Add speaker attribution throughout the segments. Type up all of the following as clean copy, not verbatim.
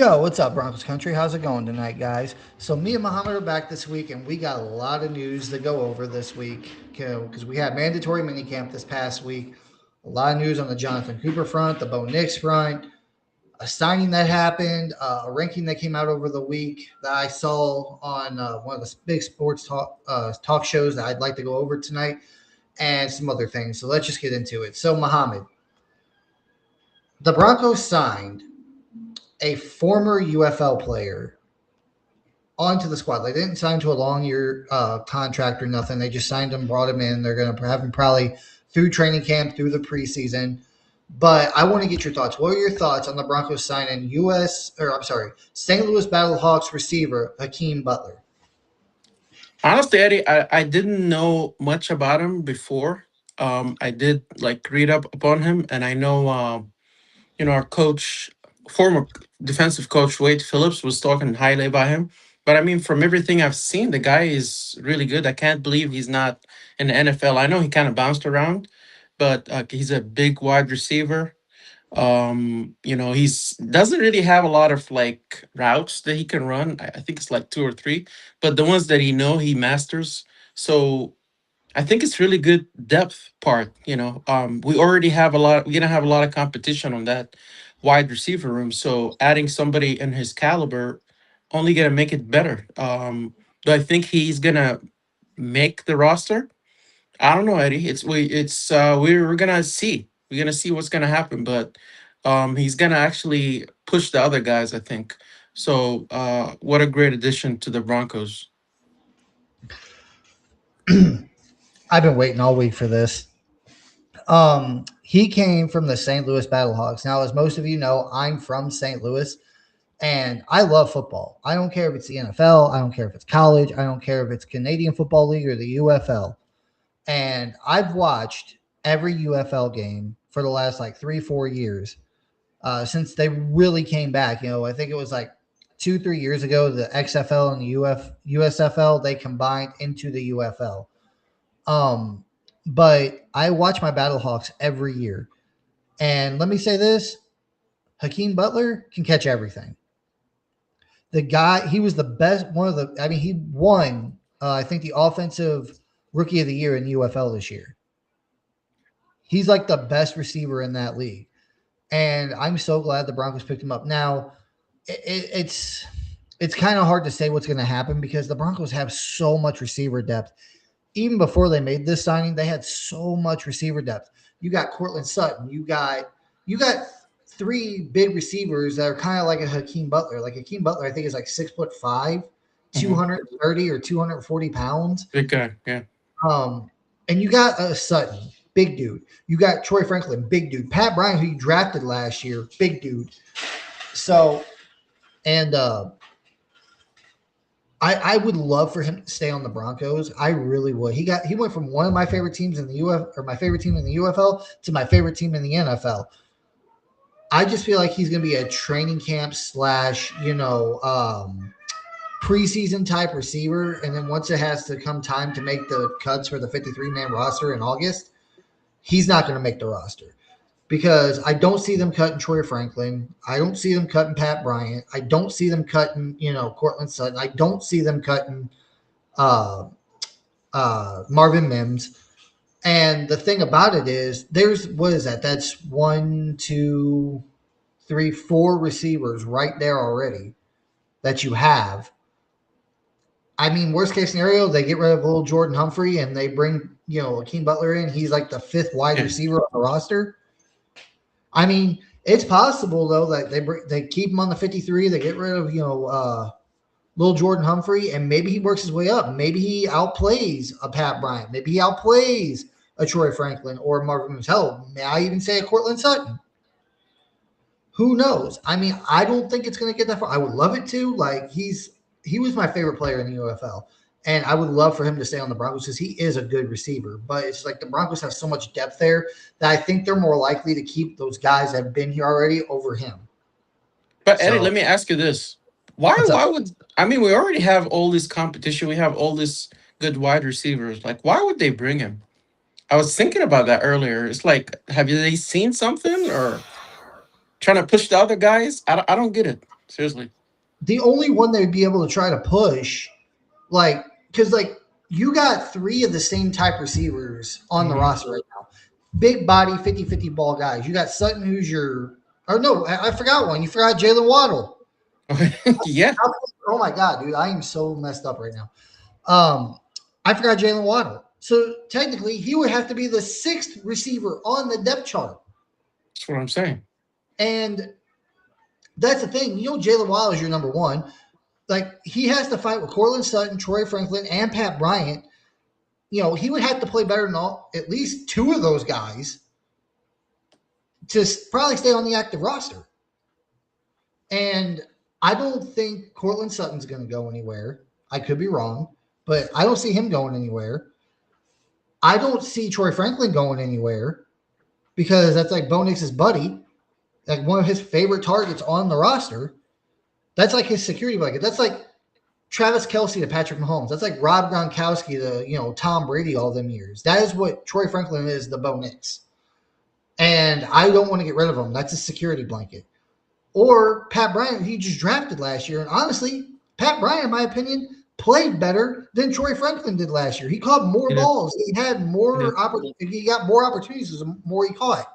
Speaker 1: Yo, what's up, Broncos country? How's it going tonight, guys? So me and Mohamed are back this week, and we got a lot of news to go over this week because we had mandatory minicamp this past week. A lot of news on the Jonathan Cooper front, the Bo Nix front, a signing that happened, a ranking that came out over the week that I saw on one of the big sports talk shows that I'd like to go over tonight, and some other things. So let's just get into it. So, Mohamed, the Broncos signed a former UFL player onto the squad. They didn't sign to a long year contract or nothing. They just signed him, brought him in. They're going to have him probably through training camp, through the preseason. But I want to get your thoughts. What are your thoughts on the Broncos signing St. Louis Battlehawks receiver Hakeem Butler?
Speaker 2: Honestly, Eddie, I didn't know much about him before. I did like read up upon him, and I know, our coach, former defensive coach Wade Phillips was talking highly about him. But I mean, from everything I've seen, the guy is really good. I can't believe he's not in the NFL. I know he kind of bounced around, but he's a big wide receiver. He's doesn't really have a lot of like routes that he can run. I think it's like two or three, but the ones that he masters. So I think it's really good depth part. We already have a lot. We're gonna have a lot of competition on that wide receiver room. So adding somebody in his caliber only gonna make it better. Do I think he's gonna make the roster? I don't know, Eddie. We're gonna see. We're gonna see what's gonna happen, but he's gonna actually push the other guys, I think. So what a great addition to the Broncos.
Speaker 1: I've been waiting all week for this. He came from the St. Louis Battlehawks. Now, as most of you know, I'm from St. Louis. And I love football. I don't care if it's the NFL. I don't care if it's college. I don't care if it's Canadian Football League or the UFL. And I've watched every UFL game for the last like 3, 4 years since they really came back. I think it was like 2, 3 years ago, the XFL and the USFL, they combined into the UFL. Um, but I watch my Battlehawks every year. And let me say this, Hakeem Butler can catch everything. The guy, he was the best, he won, I think, the offensive rookie of the year in UFL this year. He's like the best receiver in that league. And I'm so glad the Broncos picked him up. Now, it's kind of hard to say what's going to happen because the Broncos have so much receiver depth. Even before they made this signing, they had so much receiver depth. You got Cortland Sutton. You got three big receivers that are kind of like a Hakeem Butler. Like Hakeem Butler, I think is like 6'5",
Speaker 2: Hmm.
Speaker 1: 230 or 240 pounds.
Speaker 2: Big guy, yeah.
Speaker 1: Um, and you got Sutton, big dude. You got Troy Franklin, big dude. Pat Bryant, who you drafted last year, big dude. So, and I would love for him to stay on the Broncos. I really would. He went from one of my favorite teams in the my favorite team in the UFL to my favorite team in the NFL. I just feel like he's going to be a training camp slash, preseason type receiver. And then once it has to come time to make the cuts for the 53-man roster in August, he's not going to make the roster because I don't see them cutting Troy Franklin. I don't see them cutting Pat Bryant. I don't see them cutting, Cortland Sutton. I don't see them cutting uh, Marvin Mims. And the thing about it is, there's what is that? That's one, two, three, four receivers right there already that you have. I mean, worst case scenario, they get rid of little Jordan Humphrey and they bring, Akeem Butler in. He's like the fifth wide
Speaker 2: Yeah.
Speaker 1: receiver on the roster. I mean, it's possible though that they keep him on the 53. They get rid of little Jordan Humphrey, and maybe he works his way up. Maybe he outplays a Pat Bryant. Maybe he outplays a Troy Franklin or Marvin Mims. Hell, may I even say a Cortland Sutton? Who knows? I mean, I don't think it's going to get that far. I would love it to. Like he was my favorite player in the UFL, and I would love for him to stay on the Broncos because he is a good receiver. But it's like the Broncos have so much depth there that I think they're more likely to keep those guys that have been here already over him.
Speaker 2: But Eddie, let
Speaker 1: So
Speaker 2: me ask you this: Why?
Speaker 1: what's
Speaker 2: Why
Speaker 1: up?
Speaker 2: would I mean? We already have all this competition. We have all this good wide receivers. Like, why would they bring him? I was thinking about that earlier. It's like, have they seen something or trying to push the other guys? I don't get it. Seriously.
Speaker 1: The only one they would be able to try to push, like, because like you got three of the same type receivers on the
Speaker 2: Hmm.
Speaker 1: roster right now. Big body, 50-50 ball guys. You got Sutton, who's your, or no, I forgot one. You forgot Jalen Waddle.
Speaker 2: Yeah.
Speaker 1: Oh my God, dude. I am so messed up right now. I forgot Jalen Waddle. So technically, he would have to be the sixth receiver on the depth chart.
Speaker 2: That's what I'm saying.
Speaker 1: And that's the thing. You know, Jalen Waddle is your number one. Like, he has to fight with Cortland Sutton, Troy Franklin, and Pat Bryant. You know, he would have to play better than at least two of those guys to probably stay on the active roster. And I don't think Cortland Sutton's going to go anywhere. I could be wrong, but I don't see him going anywhere. I don't see Troy Franklin going anywhere because that's like Bo Nix's buddy, like one of his favorite targets on the roster. That's like his security blanket. That's like Travis Kelce to Patrick Mahomes. That's like Rob Gronkowski to Tom Brady all them years. That is what Troy Franklin is to Bo Nix. And I don't want to get rid of him. That's a security blanket. Or Pat Bryant, he just drafted last year. And honestly, Pat Bryant, in my opinion, played better than Troy Franklin did last year. He caught more
Speaker 2: He did.
Speaker 1: balls. He had
Speaker 2: He did.
Speaker 1: more opportunities. He got more opportunities the more he caught.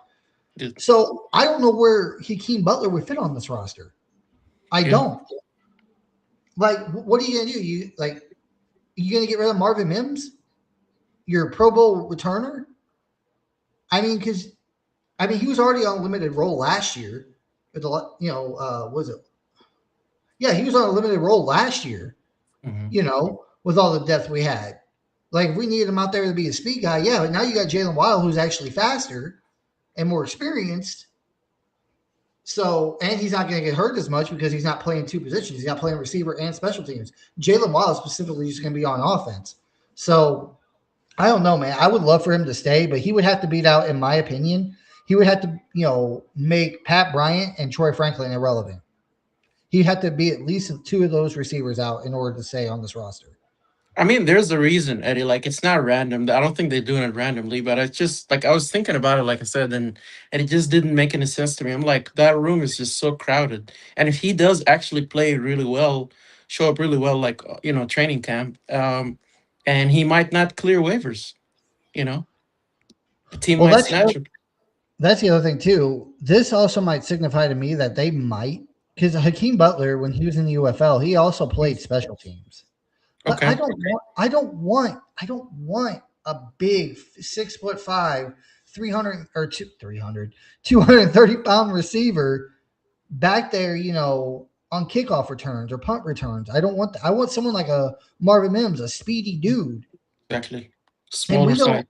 Speaker 2: He did.
Speaker 1: So I don't know where Hakeem Butler would fit on this roster. I
Speaker 2: Yeah.
Speaker 1: don't. Like, what are you gonna do? You gonna get rid of Marvin Mims, your Pro Bowl returner? I mean, because he was already on a limited role last year. With was it? Yeah, he was on a limited role last year.
Speaker 2: Hmm.
Speaker 1: With all the depth we had. Like, if we needed him out there to be a speed guy, yeah. But now you got Jalen Waddle, who's actually faster and more experienced. So, and he's not going to get hurt as much because he's not playing two positions. He's not playing receiver and special teams. Jalen Waddle specifically is going to be on offense. So, I don't know, man. I would love for him to stay, but he would have to beat out, in my opinion, he would have to, make Pat Bryant and Troy Franklin irrelevant. He'd have to be at least two of those receivers out in order to stay on this roster.
Speaker 2: I mean, there's a reason, Eddie. Like, it's not random. I don't think they're doing it randomly, but it's just like I was thinking about it, like I said, and it just didn't make any sense to me. I'm like, that room is just so crowded. And if he does actually play really well, show up really well, like training camp, and he might not clear waivers. You know, the team
Speaker 1: Well,
Speaker 2: might snatch him.
Speaker 1: that's the other thing too. This also might signify to me that they might, because Hakeem Butler, when he was in the UFL, he also played special teams. But
Speaker 2: Okay,
Speaker 1: I don't want a big 6'5", 300 or 230-pound receiver back there, on kickoff returns or punt returns. I don't want that. I want someone like a Marvin Mims, a speedy dude.
Speaker 2: exactly.
Speaker 1: And we
Speaker 2: Smaller
Speaker 1: don't,
Speaker 2: side.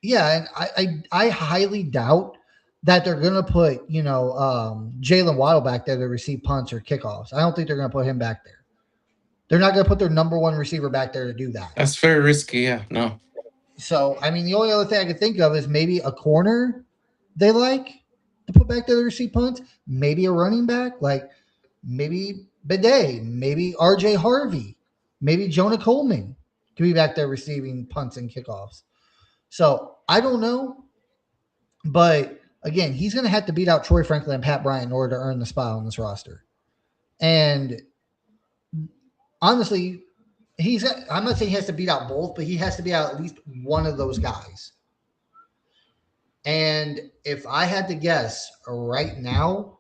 Speaker 1: yeah, and I highly doubt that they're gonna put, Jalen Waddle back there to receive punts or kickoffs. I don't think they're gonna put him back there. They're not gonna put their number one receiver back there to do that.
Speaker 2: That's very risky. Yeah, no.
Speaker 1: So, I mean, the only other thing I could think of is maybe a corner they like to put back there to receive punts. Maybe a running back, like maybe Bidet, maybe RJ Harvey, maybe Jonah Coleman could be back there receiving punts and kickoffs. So I don't know, but again, he's going to have to beat out Troy Franklin and Pat Bryant in order to earn the spot on this roster. And honestly, I'm not saying he has to beat out both, but he has to beat out at least one of those guys. And if I had to guess right now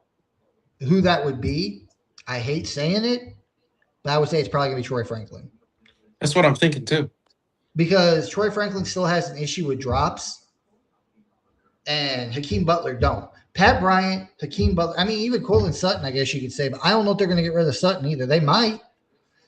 Speaker 1: who that would be, I hate saying it, but I would say it's probably going to be Troy Franklin.
Speaker 2: That's what I'm thinking too.
Speaker 1: Because Troy Franklin still has an issue with drops, and Hakeem Butler don't. Pat Bryant, Hakeem Butler, I mean, even Cortland Sutton, I guess you could say, but I don't know if they're going to get rid of Sutton either. They might.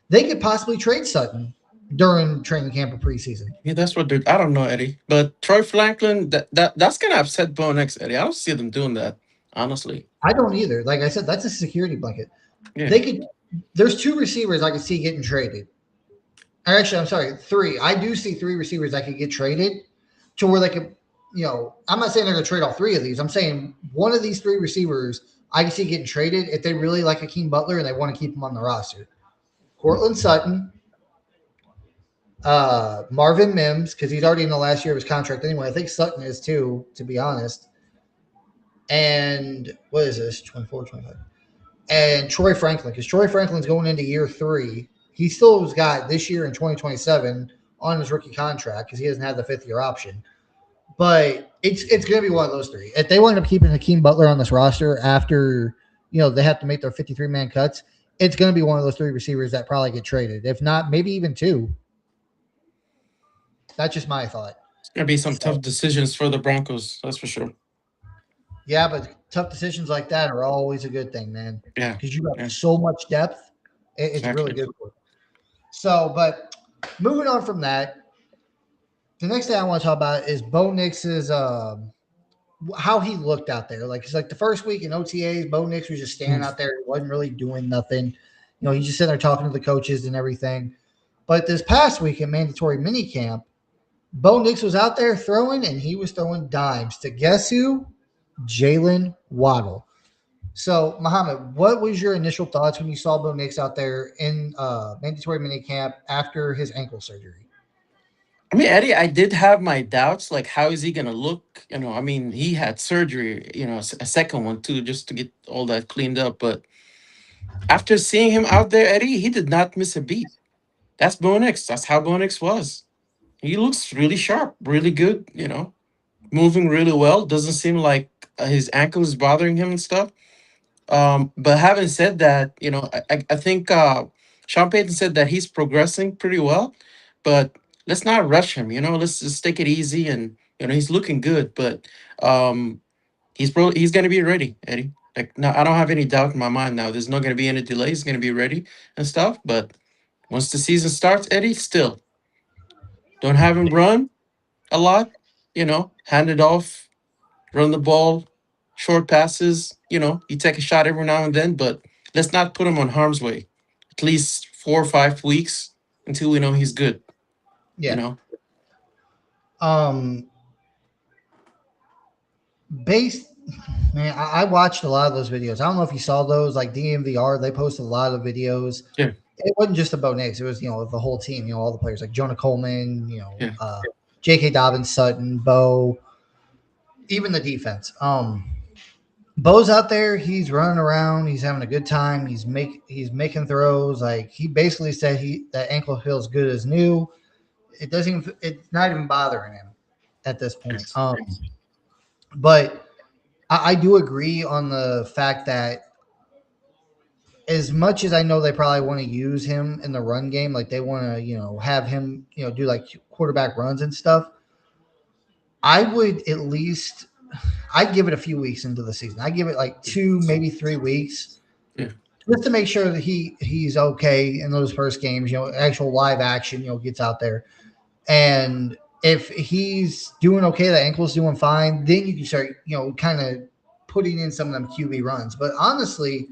Speaker 1: They could possibly trade Sutton during training camp or preseason.
Speaker 2: Yeah, that's what they're. I don't know, Eddie, but Troy Franklin. That's gonna upset Bo Nix, Eddie. I don't see them doing that, honestly.
Speaker 1: I don't either. Like I said, that's a security blanket.
Speaker 2: Yeah.
Speaker 1: They could. There's two receivers I could see getting traded. Or actually, I'm sorry, three. I do see three receivers that could get traded to where they could. I'm not saying they're going to trade all three of these. I'm saying one of these three receivers I can see getting traded if they really like Hakeem Butler and they want to keep him on the roster. Cortland Sutton, Marvin Mims, because he's already in the last year of his contract anyway. I think Sutton is too, to be honest. And what is this? 24, 25. and Troy Franklin, because Troy Franklin's going into year 3. He still has got this year in 2027 on his rookie contract because he hasn't had the 5th-year option. But it's going to be one of those three. If they wind up keeping Hakeem Butler on this roster after they have to make their 53-man cuts, it's going to be one of those 3 receivers that probably get traded. If not, maybe even 2. That's just my thought.
Speaker 2: It's gonna be some
Speaker 1: So,
Speaker 2: tough decisions for the Broncos. That's for sure.
Speaker 1: yeah, but tough decisions like that are always a good thing, man,
Speaker 2: Yeah.
Speaker 1: because you have
Speaker 2: Yeah.
Speaker 1: so much depth. It's really
Speaker 2: Exactly.
Speaker 1: good for you. So, but moving on from that, the next thing I want to talk about is Bo Nix's how he looked out there. Like it's like the first week in OTAs, Bo Nix was just standing
Speaker 2: Mm.
Speaker 1: out there. He wasn't really doing nothing. He's just sitting there talking to the coaches and everything. But this past week in mandatory minicamp, Bo Nix was out there throwing, and he was throwing dimes to guess who? Jalen Waddle. So, Mohamed, what was your initial thoughts when you saw Bo Nix out there in mandatory minicamp after his ankle surgery?
Speaker 2: I mean, Eddie, I did have my doubts. Like, how is he gonna look? I mean, he had surgery. A second one too, just to get all that cleaned up. But after seeing him out there, Eddie, he did not miss a beat. That's Bo Nix. That's how Bo Nix was. He looks really sharp, really good. Moving really well. Doesn't seem like his ankle is bothering him and stuff. But having said that, I think Sean Payton said that he's progressing pretty well, but let's not rush him. Let's just take it easy, and he's looking good, but um, he's gonna be ready, Eddie. Like, no, I don't have any doubt in my mind now. There's not gonna be any delay. He's gonna be ready and stuff. But once the season starts, Eddie, still don't have him run a lot. Hand it off, run the ball, short passes. You take a shot every now and then, but let's not put him on harm's way. At least 4 or 5 weeks until we know he's good. You
Speaker 1: Yeah.
Speaker 2: know,
Speaker 1: Um, based, man, I watched a lot of those videos. I don't know if you saw those, like DMVR. They posted a lot of videos.
Speaker 2: yeah,
Speaker 1: It wasn't just the Bo Nix. It was the whole team. All the players like Jonah Coleman.
Speaker 2: yeah,
Speaker 1: J.K. Dobbins, Sutton, Bo, even the defense. Bo's out there. He's running around. He's having a good time. He's making throws. Like he basically said, that ankle feels good as new. It doesn't. It's not even bothering him at this point.
Speaker 2: yes,
Speaker 1: But I do agree on the fact that as much as I know they probably want to use him in the run game, like they want to, have him, do like quarterback runs and stuff. I would at least, I'd give it a few weeks into the season. I give it like 2, maybe 3 weeks,
Speaker 2: yeah,
Speaker 1: just to make sure that he's okay in those first games. Actual live action, gets out there, and if he's doing okay, the ankle's doing fine, then you can start, kind of putting in some of them QB runs. But honestly,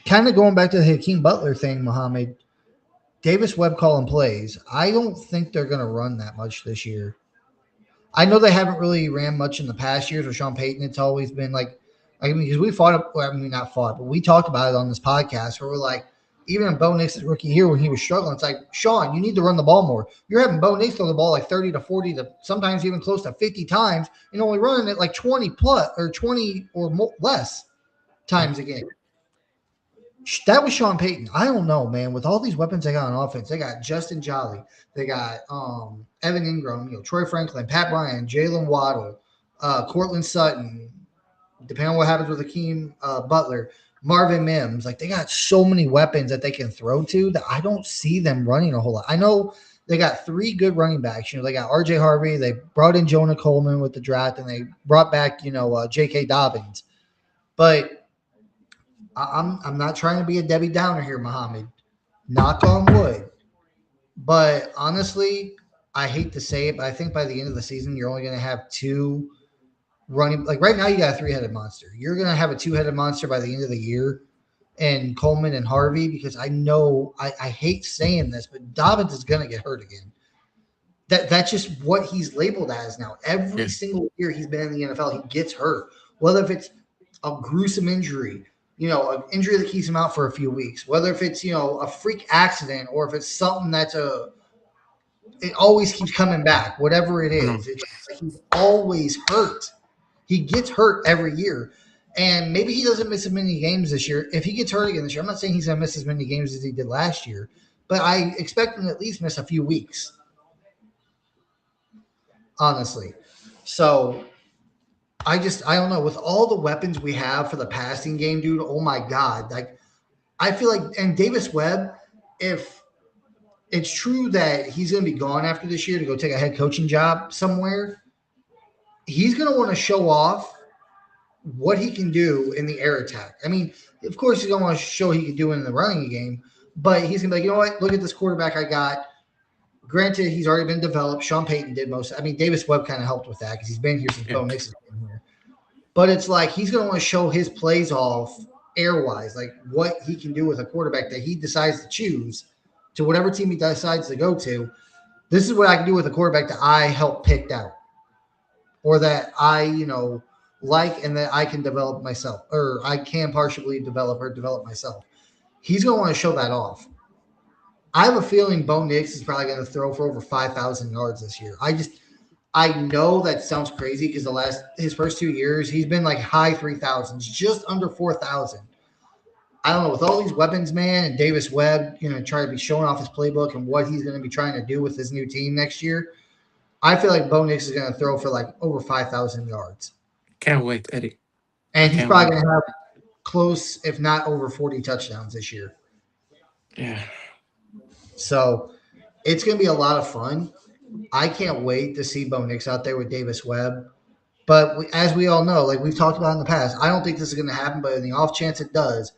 Speaker 1: kind of going back to the Hakeem Butler thing, Mohamed, Davis Webb calling plays. I don't think they're going to run that much this year. I know they haven't really ran much in the past years with Sean Payton. It's always been like, I mean, because we fought, well, I mean, not fought, but we talked about it on this podcast where we're like, even in Bo Nix's rookie year when he was struggling, it's like, Sean, you need to run the ball more. You're having Bo Nix throw the ball like 30 to 40 to sometimes even close to 50 times and only running it like 20 plus or 20 or more, less
Speaker 2: yeah.
Speaker 1: times a game. That was Sean Payton. I don't know, man. With all these weapons they got on offense, they got Justin Jolly, they got Evan Ingram, Troy Franklin, Pat Bryant, Jalen Waddle, Cortland Sutton. Depending on what happens with Akeem Butler, Marvin Mims. Like they got so many weapons that they can throw to that I don't see them running a whole lot. I know they got 3 good running backs. They got R.J. Harvey. They brought in Jonah Coleman with the draft, and they brought back J.K. Dobbins, but I'm not trying to be a Debbie Downer here, Mohamed. Knock on wood. But honestly, I hate to say it, but I think by the end of the season, you're only going to have 2 running. Like right now, you got a 3-headed monster. You're going to have a 2-headed monster by the end of the year, and Coleman and Harvey, because I know I hate saying this, but Dobbins is going to get hurt again. That's just what he's labeled as now. Every
Speaker 2: Yeah.
Speaker 1: single year he's been in the NFL, he gets hurt. Whether if it's a gruesome injury, an injury that keeps him out for a few weeks, whether if it's, a freak accident or if it's something it always keeps coming back, whatever it
Speaker 2: I know.
Speaker 1: is. It's just like he's always hurt. He gets hurt every year. And maybe he doesn't miss as many games this year. If he gets hurt again this year, I'm not saying he's going to miss as many games as he did last year, but I expect him to at least miss a few weeks, honestly. So I don't know. With all the weapons we have for the passing game, dude, oh my God. Like, I feel like, and Davis Webb, if it's true that he's going to be gone after this year to go take a head coaching job somewhere, he's going to want to show off what he can do in the air attack. I mean, of course, he's going to want to show he can do it in the running game, but he's going to be like, you know what? Look at this quarterback I got. Granted, he's already been developed. Sean Payton did most. I mean, Davis Webb kind of helped with that because he's been here since
Speaker 2: Yeah.
Speaker 1: Bo Nix has been here. But it's like he's going to want to show his plays off air-wise, like what he can do with a quarterback that he decides to choose to whatever team he decides to go to. This is what I can do with a quarterback that I helped picked out or that I, like and that I can develop myself or I can partially develop or develop myself. He's going to want to show that off. I have a feeling Bo Nix is probably going to throw for over 5,000 yards this year. I know that sounds crazy because his first 2 years he's been like high 3,000s, just under 4,000. I don't know, with all these weapons, man, and Davis Webb, try to be showing off his playbook and what he's going to be trying to do with his new team next year. I feel like Bo Nix is going to throw for like over 5,000 yards,
Speaker 2: Can't wait, Eddie. I
Speaker 1: and he's
Speaker 2: can't wait.
Speaker 1: probably going to have close, if not over 40 touchdowns this year.
Speaker 2: Yeah.
Speaker 1: So it's going to be a lot of fun. I can't wait to see Bo Nix out there with Davis Webb. But as we all know, like we've talked about in the past, I don't think this is going to happen. But in the off chance it does,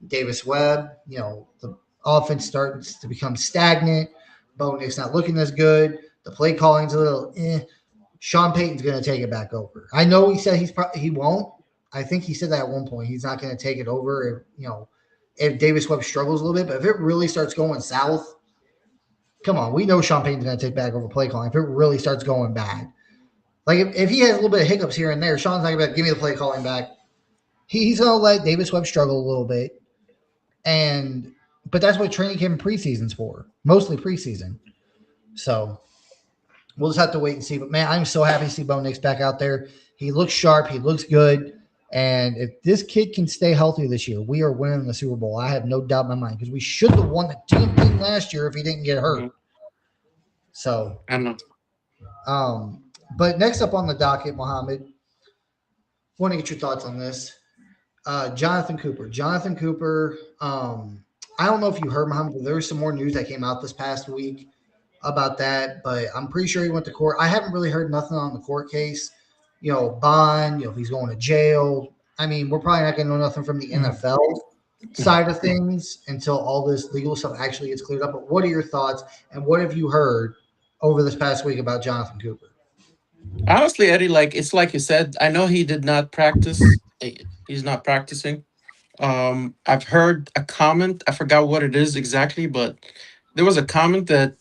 Speaker 1: Davis Webb, the offense starts to become stagnant. Bo Nix not looking as good. The play calling's a little Sean Payton's going to take it back over. I know he said he won't. I think he said that at one point. He's not going to take it over if Davis Webb struggles a little bit. But if it really starts going south, come on, we know Sean Payton's going to take back over play calling if it really starts going bad. Like if he has a little bit of hiccups here and there, Sean's not going to give me the play calling back. He's going to let Davis Webb struggle a little bit, but that's what training camp and preseason's for, mostly preseason. So we'll just have to wait and see. But man, I'm so happy to see Bo Nix back out there. He looks sharp. He looks good. And if this kid can stay healthy this year, we are winning the Super Bowl. I have no doubt in my mind because we should have won the damn thing last year if he didn't get hurt.
Speaker 2: Mhm.
Speaker 1: So,
Speaker 2: I don't know.
Speaker 1: But next up on the docket, Mohamed, want to get your thoughts on this. Jonathan Cooper. Jonathan Cooper. I don't know if you heard, Mohamed, but there was some more news that came out this past week about that, but I'm pretty sure he went to court. I haven't really heard nothing on the court case. Bond, if he's going to jail. I mean, we're probably not going to know nothing from the NFL side of things until all this legal stuff actually gets cleared up. But what are your thoughts and what have you heard over this past week about Jonathan Cooper?
Speaker 2: Honestly, Eddie, like it's like you said, I know he did not practice. He's not practicing. I've heard a comment. I forgot what it is exactly, but there was a comment that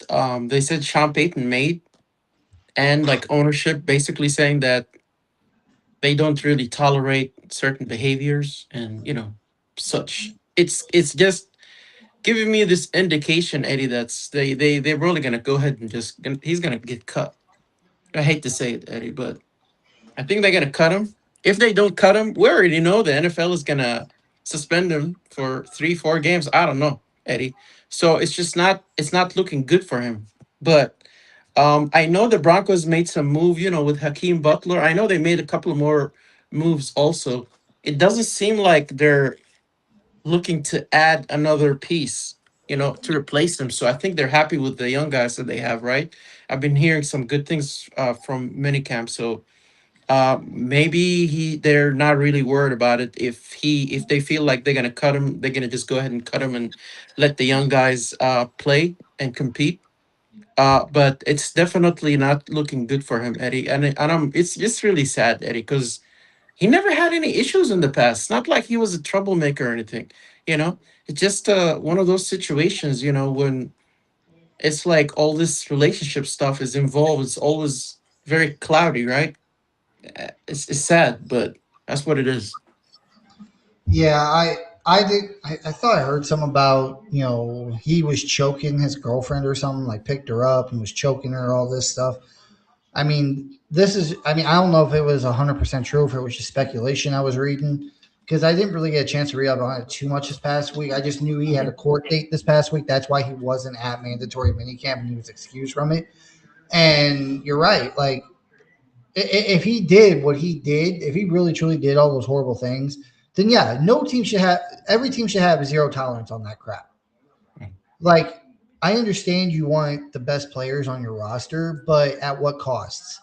Speaker 2: they said Sean Payton made, and like ownership basically saying that they don't really tolerate certain behaviors and such. It's just giving me this indication, Eddie, that's they're really gonna go ahead and he's gonna get cut. I hate to say it, Eddie, but I think they're gonna cut him. If they don't cut him, we already know the NFL is gonna suspend him for 3, 4 games. I don't know, Eddie. So it's not looking good for him. But I know the Broncos made some move, with Hakeem Butler. I know they made a couple of more moves also. It doesn't seem like they're looking to add another piece, to replace them. So I think they're happy with the young guys that they have, right? I've been hearing some good things from minicamp. So maybe they're not really worried about it. If they feel like they're gonna cut him, they're gonna just go ahead and cut him and let the young guys play and compete. But it's definitely not looking good for him, Eddie. And it's just really sad, Eddie, because he never had any issues in the past. It's not like he was a troublemaker or anything. You know, it's just one of those situations. When it's like all this relationship stuff is involved, it's always very cloudy, right? It's sad, but that's what it is.
Speaker 1: Yeah, I did. I thought I heard something about he was choking his girlfriend or something, like picked her up and was choking her, all this stuff. I mean, this is. I mean, I don't know if it was 100% true, if it was just speculation I was reading, because I didn't really get a chance to read up on it too much this past week. I just knew he had a
Speaker 2: Mhm.
Speaker 1: court date this past week. That's why he wasn't at mandatory minicamp and he was excused from it. And you're right. Like, if he did what he did, if he really truly did all those horrible things, then yeah, no team should have. Every team should have zero tolerance on that crap. Like, I understand you want the best players on your roster, but at what costs?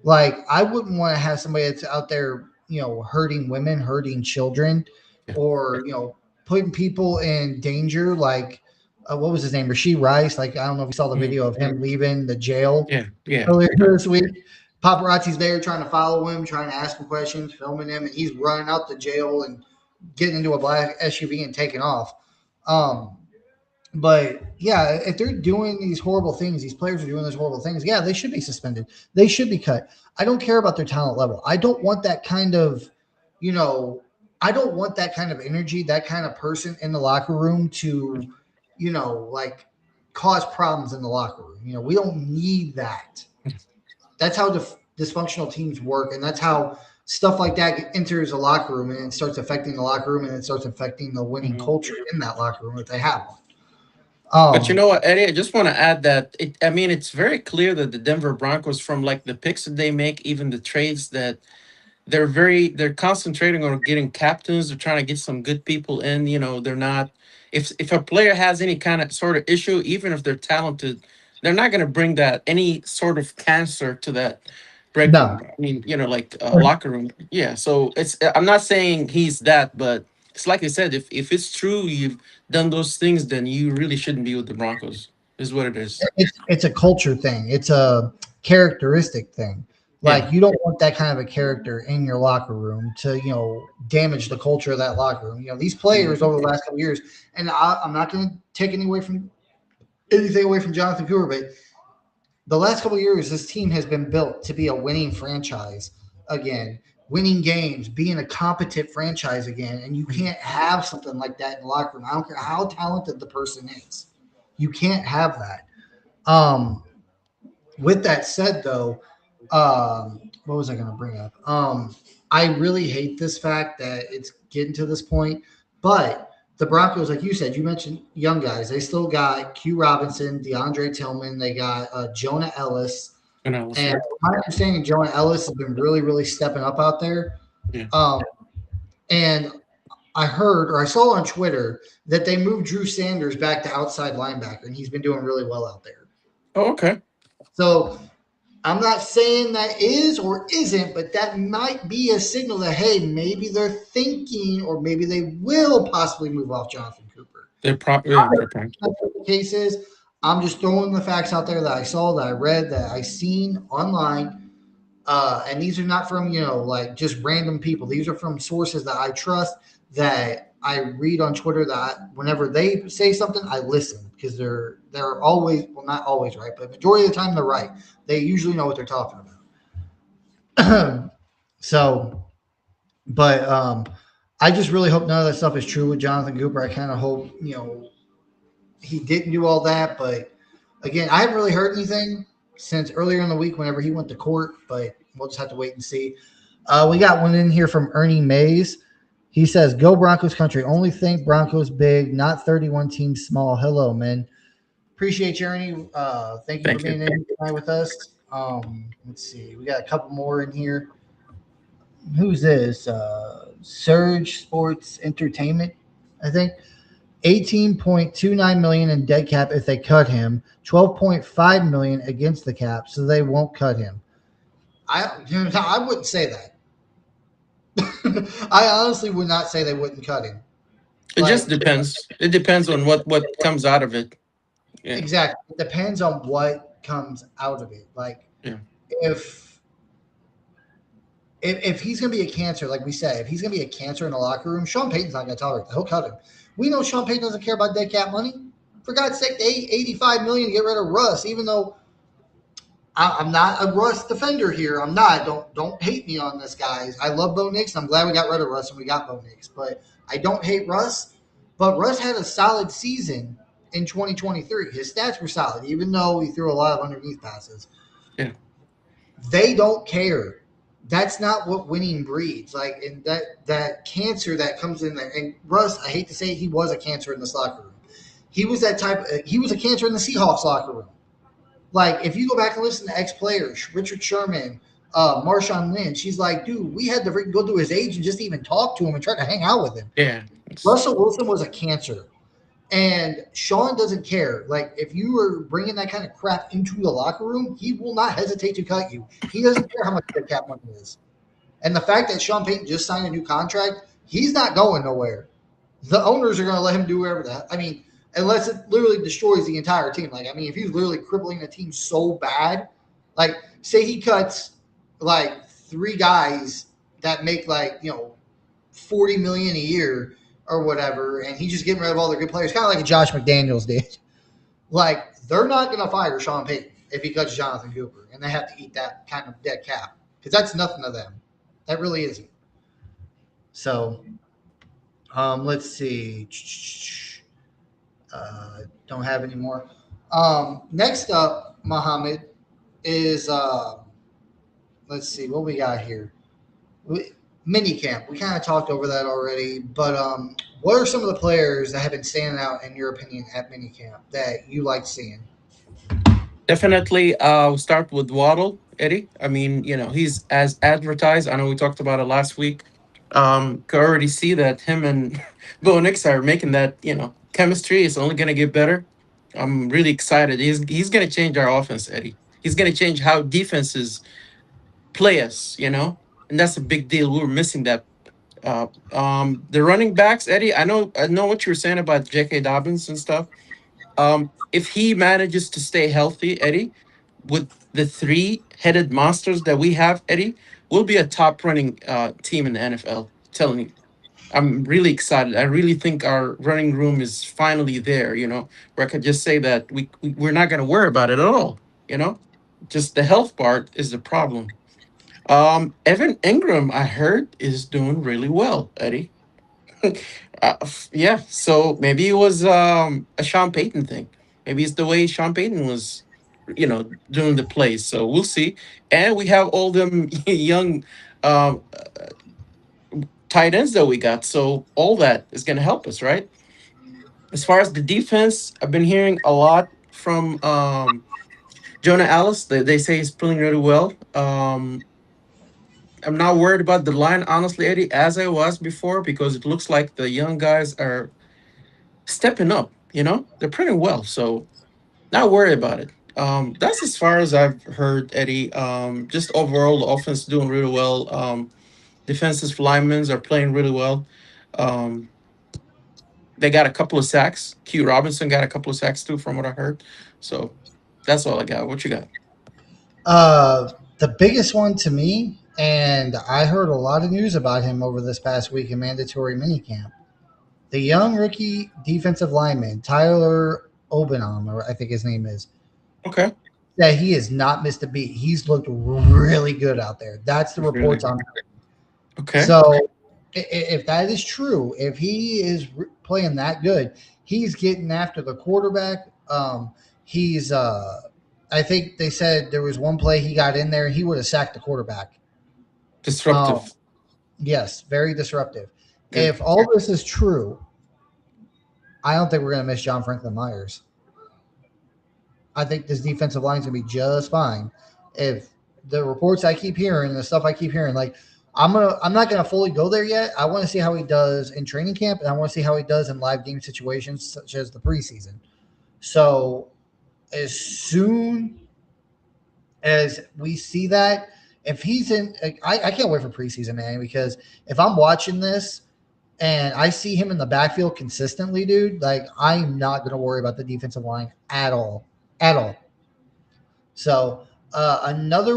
Speaker 1: Like, I wouldn't want to have somebody that's out there, hurting women, hurting children,
Speaker 2: Yeah.
Speaker 1: or putting people in danger. Like, what was his name, Rasheed Rice? Like, I don't know if you saw the
Speaker 2: Mhm.
Speaker 1: video of him leaving the jail
Speaker 2: Yeah. Yeah.
Speaker 1: earlier
Speaker 2: Yeah.
Speaker 1: this week. Paparazzi's there trying to follow him, trying to ask him questions, filming him, and he's running out the jail and getting into a black SUV and taking off. Um, but yeah, if they're doing these horrible things, these players are doing these horrible things, yeah, they should be suspended. They should be cut. I don't care about their talent level. I don't want that kind of, you know, I don't want that kind of energy, that kind of person in the locker room to, like cause problems in the locker room. We don't need that. That's how dysfunctional teams work, and that's how stuff like that enters a locker room and it starts affecting the locker room and it starts affecting the winning
Speaker 2: Mhm.
Speaker 1: culture in that locker room if they have one.
Speaker 2: But you
Speaker 1: Um,
Speaker 2: know what, Eddie? I just want to add that I mean, it's very clear that the Denver Broncos, from like the picks that they make, even the trades that they're concentrating on getting captains. They're trying to get some good people in. They're not. If a player has any kind of sort of issue, even if they're talented, they're not going to bring that any sort of cancer to that break
Speaker 1: no,
Speaker 2: room. I mean, like locker room. Yeah. So it's. I'm not saying he's that, but it's like I said. If it's true, you've done those things, then you really shouldn't be with the Broncos. Is what it is.
Speaker 1: it's a culture thing. It's a characteristic thing.
Speaker 2: Yeah.
Speaker 1: Like, you don't want that kind of a character in your locker room to damage the culture of that locker room. These players
Speaker 2: Mhm.
Speaker 1: over the last couple of years, and I'm not going to take anything away from Jonathan Cooper, but the last couple of years, this team has been built to be a winning franchise again, winning games, being a competent franchise again. And you can't have something like that in the locker room. I don't care how talented the person is. You can't have that. Um, with that said, though, what was I going to bring up? I really hate this fact that it's getting to this point, but the Broncos, like you said, you mentioned young guys. They still got Q Robinson, DeAndre Tillman. They got Jonah Ellis.
Speaker 2: And I was
Speaker 1: And
Speaker 2: yeah.
Speaker 1: from my understanding, Jonah Ellis has been really, really stepping up out there.
Speaker 2: Yeah.
Speaker 1: Um, and I heard or I saw on Twitter that they moved Drew Sanders back to outside linebacker, and he's been doing really well out there.
Speaker 2: Oh, okay.
Speaker 1: So I'm not saying that is or isn't, but that might be a signal that, hey, maybe they're thinking or maybe they will possibly move off Jonathan Cooper.
Speaker 2: Yeah. They're probably.
Speaker 1: That's what the case is. I'm just throwing the facts out there that I saw, that I read, that I seen online. And these are not from, like just random people. These are from sources that I trust, that I read on Twitter, that whenever they say something, I listen, because they're always, well, not always right, but majority of the time they're right. They usually know what they're talking about. So, but I just really hope none of that stuff is true with Jonathan Cooper. I kind of hope he didn't do all that, but again, I haven't really heard anything since earlier in the week whenever he went to court, but we'll just have to wait and see. We got one in here from Ernie Mays. He says, "Go Broncos country. Only think Broncos big, not 31 teams small." Hello, man. Appreciate you, Ernie. Thank you for
Speaker 2: Thank you.
Speaker 1: being in tonight with us. Let's see. We got a couple more in here. Who's this? Surge Sports Entertainment, I think. 18.29 million in dead cap if they cut him, 12.5 million against the cap, so they won't cut him. I wouldn't say that. I honestly would not say they wouldn't cut him.
Speaker 2: It just
Speaker 1: Like,
Speaker 2: depends. It depends on what comes out of it. Yeah.
Speaker 1: exactly. It depends on what comes out of it. Like,
Speaker 2: Yeah.
Speaker 1: if if he's going to be a cancer, like we said, if he's going to be a cancer in the locker room, Sean Payton's not going to tolerate that. He'll cut him. We know Sean Payton doesn't care about dead cap money. For God's sake, 85 million to get rid of Russ, even though I'm not a Russ defender here. I'm not. Don't hate me on this, guys. I love Bo Nix. I'm glad we got rid of Russ and we got Bo Nix. But I don't hate Russ. But Russ had a solid season in 2023. His stats were solid, even though he threw a lot of underneath passes.
Speaker 2: Yeah.
Speaker 1: They don't care. That's not what winning breeds. Like, and that cancer that comes in there. And Russ, I hate to say it, he was a cancer in this locker room. He was that type. He was a cancer in the Seahawks locker room. Like, if you go back and listen to ex players, Richard Sherman, Marshawn Lynch, he's like, dude, we had to go to his agent just to even talk to him and try to hang out with him.
Speaker 2: Yeah. It's,
Speaker 1: Russell Wilson was a cancer. And Sean doesn't care. Like, if you are bringing that kind of crap into the locker room, he will not hesitate to cut you. He doesn't care how much dead cap money is. And the fact that Sean Payton just signed a new contract, he's not going nowhere. The owners are going to let him do whatever that. I mean, unless it literally destroys the entire team. Like, I mean, if he's literally crippling the team so bad, like, say he cuts like three guys that make like 40 million a year or whatever, and he's just getting rid of all the good players, kind of like Josh McDaniels did. Like, they're not going to fire Sean Payton if he cuts Jonathan Cooper, and they have to eat that kind of dead cap because that's nothing to them. That really isn't. So, let's see. Don't have any more. Next up, Mohamed, is let's see what we got here. Mini camp. We kind of talked over that already, but what are some of the players that have been standing out in your opinion at mini camp that you like seeing?
Speaker 2: definitely. I'll start with Waddle, Eddie. I mean, he's as advertised. I know we talked about it last week. Could already see that him and Bo Nix are making that, chemistry is only going to get better. I'm really excited. He's going to change our offense, Eddie. He's going to change how defenses play us, and that's a big deal. We were missing that. The running backs, Eddie. I know what you were saying about J.K. Dobbins and stuff. If he manages to stay healthy, Eddie, with the three-headed monsters that we have, Eddie, we'll be a top running team in the NFL. Telling you, I'm really excited. I really think our running room is finally there. Where I could just say that we're not going to worry about it at all. You know, just the health part is the problem. Evan Ingram, I heard, is doing really well, Eddie. Yeah, so maybe it was a Sean Payton thing. Maybe it's the way Sean Payton was, doing the plays. So we'll see. And we have all them young um, tight ends that we got. So all that is going to help us, right? As far as the defense, I've been hearing a lot from Jonah Alice. They say he's playing really well. I'm not worried about the line, honestly, Eddie, as I was before, because it looks like the young guys are stepping up. They're pretty well, so not worried about it. That's as far as I've heard, Eddie. Just overall, the offense doing really well. Defensive linemen are playing really well. Um, they got a couple of sacks. Q Robinson got a couple of sacks too, from what I heard. So that's all I got. What you got?
Speaker 1: The biggest one to me, and I heard a lot of news about him over this past week in mandatory minicamp. The young rookie defensive lineman, Tyler Obenham, or I think his name is,
Speaker 2: Okay,
Speaker 1: that he has not missed a beat. He's looked really good out there. That's the
Speaker 2: really
Speaker 1: reports
Speaker 2: good.
Speaker 1: on.
Speaker 2: Okay,
Speaker 1: So if that is true, if he is playing that good, he's getting after the quarterback. He's I think they said there was one play he got in there and he would have sacked the quarterback. Um,
Speaker 2: disruptive.
Speaker 1: yes, very disruptive.
Speaker 2: Good.
Speaker 1: If all this is true, I don't think we're going to miss John Franklin Myers. I think this defensive line is going to be just fine. If the reports I keep hearing, the stuff I keep hearing, like I'm not gonna fully go there yet. I want to see how he does in training camp, and I want to see how he does in live game situations such as the preseason. So as soon as we see that, if he's in, I can't wait for preseason, man, because if I'm watching this and I see him in the backfield consistently, dude, like I'm not gonna worry about the defensive line at all. So another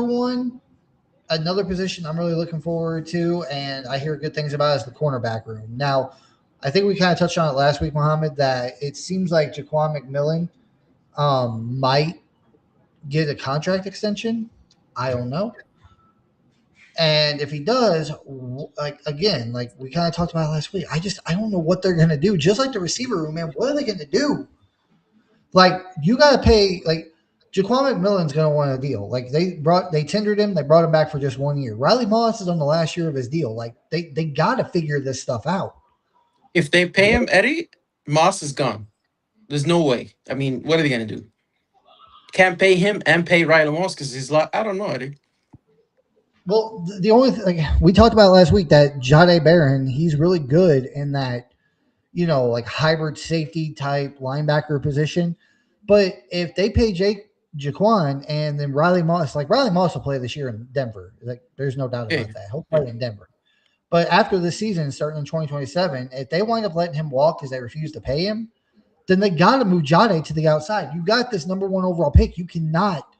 Speaker 1: position I'm really looking forward to, and I hear good things about is the cornerback room. Now, I think we kind of touched on it last week, Mohammed, that it seems like Jaquan McMillan might get a contract extension. I don't know. And if he does, like again, like we kind of talked about last week, I don't know what they're gonna do. Just like the receiver room, man, what are they gonna do? Like you gotta pay like Jaquan McMillan's going to want a deal. Like they tendered him, they brought him back for just 1 year. Riley Moss is on the last year of his deal. Like they got to figure this stuff out.
Speaker 2: If they pay him, Eddie, Moss is gone. There's no way. I mean, what are they gonna do? Can't pay him and pay Riley Moss because he's like, I don't know, Eddie.
Speaker 1: Well, the only thing like, we talked about last week that Jade Barron, he's really good in that, like hybrid safety type linebacker position. But if they pay Jake Jaquan and then Riley Moss, like Riley Moss will play this year in Denver. Like there's no doubt
Speaker 2: Yeah,
Speaker 1: about that. He'll
Speaker 2: yeah.
Speaker 1: play in Denver. But after the season starting in 2027, if they wind up letting him walk because they refuse to pay him, then they got to move Jade to the outside. You got this number 1 overall pick. You cannot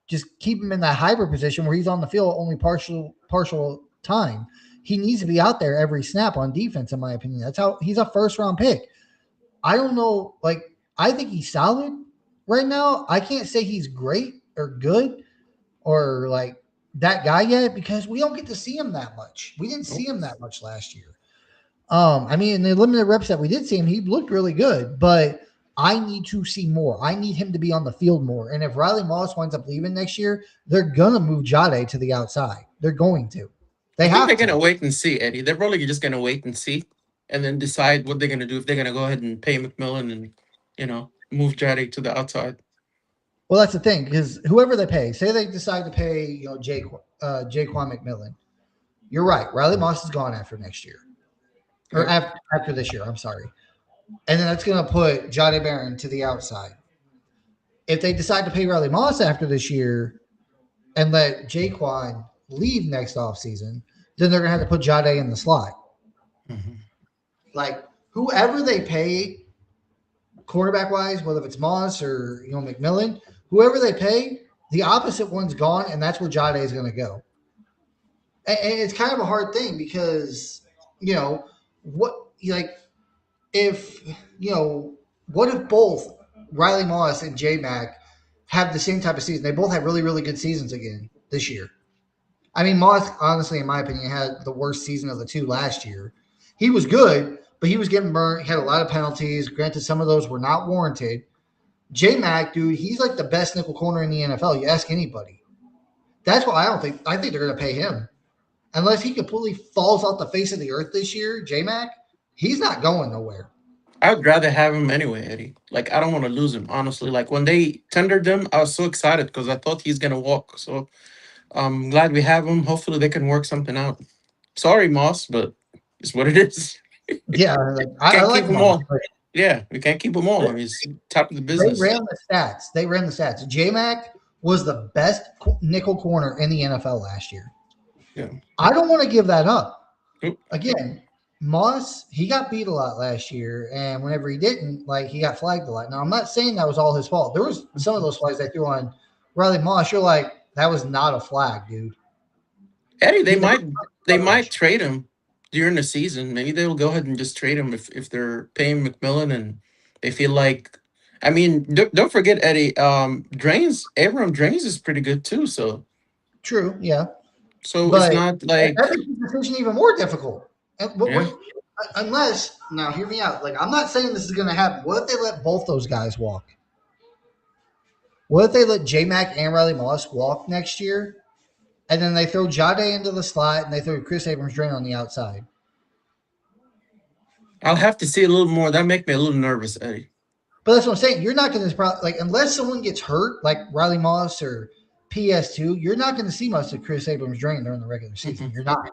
Speaker 1: just keep him in that hybrid position where he's on the field only partial time. He needs to be out there every snap on defense, in my opinion. That's how he's a first round pick. I don't know. Like, I think he's solid right now. I can't say he's great or good or like that guy yet because we don't get to see him that much. We didn't see
Speaker 2: Nope.
Speaker 1: him that much last year. I mean, in the limited reps that we did see him, he looked really good, but I need to see more. I need him to be on the field more. And if Riley Moss winds up leaving next year, they're going to move Jade to the outside. They're going to.
Speaker 2: I
Speaker 1: They
Speaker 2: think they're
Speaker 1: have to.
Speaker 2: gonna wait and see, Eddie. They're probably just gonna wait and see, and then decide what they're gonna do. If they're gonna go ahead and pay McMillan and move Jade to the outside.
Speaker 1: Well, that's the thing because whoever they pay, say they decide to pay, Jaquan McMillan. You're right. Riley Moss is gone after next year or
Speaker 2: Yep.
Speaker 1: after this year. I'm sorry. And then that's going to put Jade Barron to the outside. If they decide to pay Riley Moss after this year and let Jaquan leave next offseason, then they're going to have to put Jade in the slot.
Speaker 2: Mhm.
Speaker 1: Like whoever they pay, quarterback wise, whether it's Moss or McMillan, whoever they pay, the opposite one's gone, and that's where Jade is going to go. And it's kind of a hard thing because what like if what if both Riley Moss and J Mac have the same type of season? They both have really, really good seasons again this year. I mean, Moss, honestly, in my opinion, had the worst season of the two last year. He was good, but he was getting burnt. He had a lot of penalties. Granted, some of those were not warranted. J Mac, dude, he's like the best nickel corner in the NFL. You ask anybody. That's why I think they're going to pay him. Unless he completely falls off the face of the earth this year, J Mac, he's not going nowhere.
Speaker 2: I would rather have him anyway, Eddie. Like I don't want to lose him, honestly. Like when they tendered him, I was so excited because I thought he's gonna walk. So I'm glad we have him. Hopefully they can work something out. Sorry, Moss, but it's what it is.
Speaker 1: Yeah, like, I
Speaker 2: Can't keep
Speaker 1: like
Speaker 2: them
Speaker 1: Moss.
Speaker 2: all. Yeah, we can't keep them all. I mean, it's top of the
Speaker 1: They
Speaker 2: business.
Speaker 1: ran the stats. J Mac was the best nickel corner in the NFL last year.
Speaker 2: Yeah.
Speaker 1: I don't want to give that up.
Speaker 2: Oop.
Speaker 1: Again, Moss, he got beat a lot last year, and whenever he didn't, like he got flagged a lot. Now I'm not saying that was all his fault. There was some of those flags they threw on Riley Moss. You're like, that was not a flag, dude.
Speaker 2: Eddie, they
Speaker 1: He never
Speaker 2: might they might trade him during the season. Maybe they'll go ahead and just trade him if they're paying McMillan and they feel like. I mean, don't forget Eddie. Abram Drains is pretty good too.
Speaker 1: True, yeah,
Speaker 2: So it's
Speaker 1: but
Speaker 2: not like
Speaker 1: that makes the decision even more difficult. And
Speaker 2: yeah.
Speaker 1: unless now, hear me out. Like I'm not saying this is going to happen. What if they let both those guys walk? What if they let J Mac and Riley Moss walk next year, and then they throw Jade into the slot and they throw Chris Abrams Drain on the outside?
Speaker 2: I'll have to see a little more. That make me a little nervous, Eddie.
Speaker 1: But that's what I'm saying. You're not going to like unless someone gets hurt, like Riley Moss or PS2. You're not going to see much of Chris Abrams Drain during the regular season. You're not.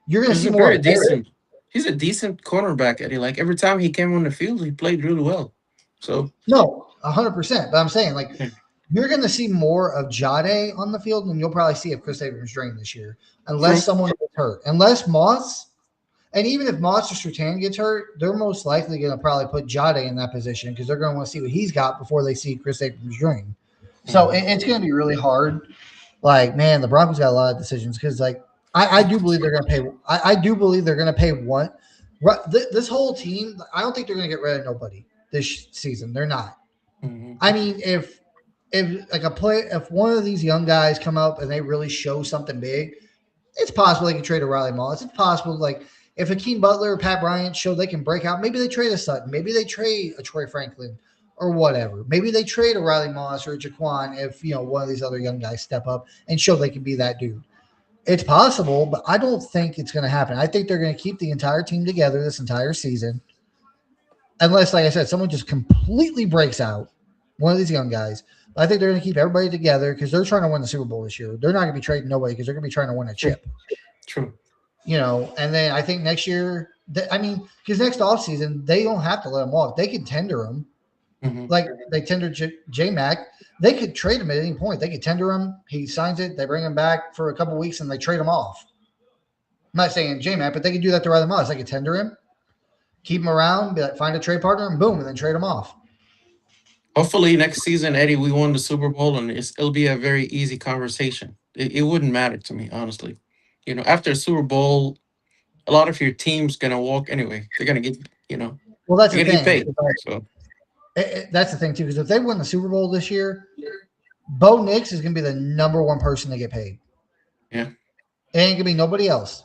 Speaker 1: You're going to
Speaker 2: Because
Speaker 1: see
Speaker 2: he's a
Speaker 1: more
Speaker 2: very
Speaker 1: of Barrett.
Speaker 2: decent. He's a decent cornerback, Eddie. Like every time he came on the field, he played really well. So
Speaker 1: No, 100%. But I'm saying like
Speaker 2: yeah.
Speaker 1: you're going to see more of Jade on the field than you'll probably see of Chris Abrams Drain this year,
Speaker 2: True.
Speaker 1: unless someone gets hurt. Unless Moss. And even if Moss or Sertan gets hurt, they're most likely going to probably put Jade in that position because they're going to want to see what he's got before they see Chris Abrams Drain. So
Speaker 2: Mhm.
Speaker 1: it's going to be really hard. Like, man, the Broncos got a lot of decisions because, like, I do believe they're going to pay. I do believe they're going to pay one. This whole team, I don't think they're going to get rid of nobody this season. They're not.
Speaker 2: Mhm.
Speaker 1: I mean, if like if one of these young guys come up and they really show something big, it's possible they can trade a Riley Moss. It's possible, like, if Hakeem Butler or Pat Bryant show they can break out, maybe they trade a Sutton. Maybe they trade a Troy Franklin. or whatever. Maybe they trade a Riley Moss or a Jaquan if one of these other young guys step up and show they can be that dude. It's possible, but I don't think it's going to happen. I think they're going to keep the entire team together this entire season, unless, like I said, someone just completely breaks out, one of these young guys. But I think they're going to keep everybody together because they're trying to win the Super Bowl this year. They're not going to be trading nobody because they're going to be trying to win a
Speaker 2: True.
Speaker 1: chip.
Speaker 2: True.
Speaker 1: And then I think next year, because next offseason, they don't have to let him walk. They can tender him.
Speaker 2: Mm-hmm.
Speaker 1: Like they tendered J-Mac. They could trade him at any point. They could tender him. He signs it. They bring him back for a couple weeks and they trade him off. I'm not saying J-Mac, but they could do that to Riley Moss. They could tender him, keep him around, be like, find a trade partner, and boom, and then trade him off.
Speaker 2: Hopefully next season, Eddie, we won the Super Bowl, and it'll be a very easy conversation. It wouldn't matter to me, honestly. After a Super Bowl, a lot of your team's gonna walk anyway. They're gonna get,
Speaker 1: Well, that's
Speaker 2: they're
Speaker 1: the
Speaker 2: gonna get
Speaker 1: thing.
Speaker 2: paid. So
Speaker 1: That's the thing, too, because if they win the Super Bowl this year, Bo Nix is going to be the number one person to get paid.
Speaker 2: yeah,
Speaker 1: It ain't going to be nobody else.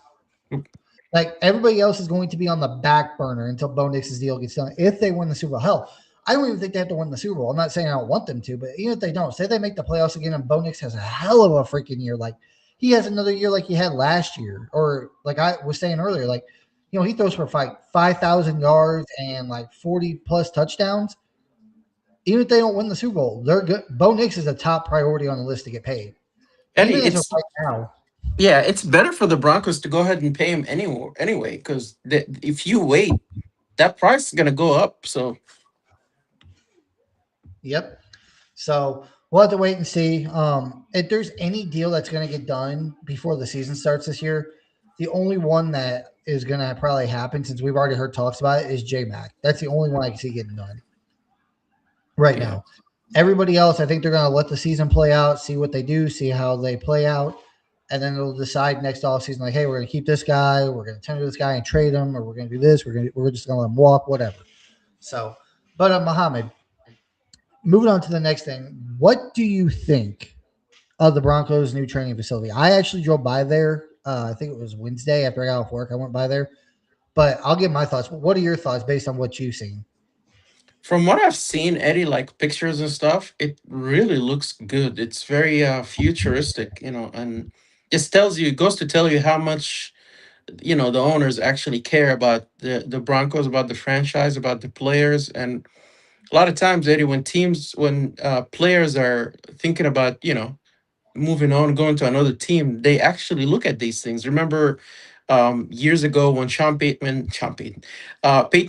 Speaker 2: Oop.
Speaker 1: Like, everybody else is going to be on the back burner until Bo Nix's deal gets done if they win the Super Bowl. Hell, I don't even think they have to win the Super Bowl. I'm not saying I don't want them to, but even if they don't, say they make the playoffs again and Bo Nix has a hell of a freaking year. Like, he has another year like he had last year. Or, like I was saying earlier, like, he throws for 5,000 yards and like 40-plus touchdowns. Even if they don't win the Super Bowl, they're good. Bo Nix is a top priority on the list to get paid.
Speaker 2: Eddie,
Speaker 1: Even as of right now.
Speaker 2: yeah, it's better for the Broncos to go ahead and pay him anyway, because if you wait, that price is gonna go up. So
Speaker 1: Yep. So we'll have to wait and see. If there's any deal that's going to get done before the season starts this year, the only one that is going to probably happen, since we've already heard talks about it, is J Mac. That's the only one I can see getting done right
Speaker 2: yeah,
Speaker 1: now. Everybody else, I think they're going to let the season play out, see what they do, see how they play out, and then they'll decide next offseason, like, hey, we're going to keep this guy, we're going to tender this guy and trade him, or we're going to do this, we're just going to let him walk, whatever. So, but Mohamed, moving on to the next thing, what do you think of the Broncos' new training facility? I actually drove by there. I think it was Wednesday after I got off work. I went by there, but I'll give my thoughts. What are your thoughts based on what you've seen?
Speaker 2: from what I've seen, Eddie, like pictures and stuff, it really looks good. It's very futuristic, and just it goes to tell you how much the owners actually care about the Broncos, about the franchise, about the players. And a lot of times, Eddie, when players are thinking about moving on, going to another team, they actually look at these things. Remember, years ago when Peyton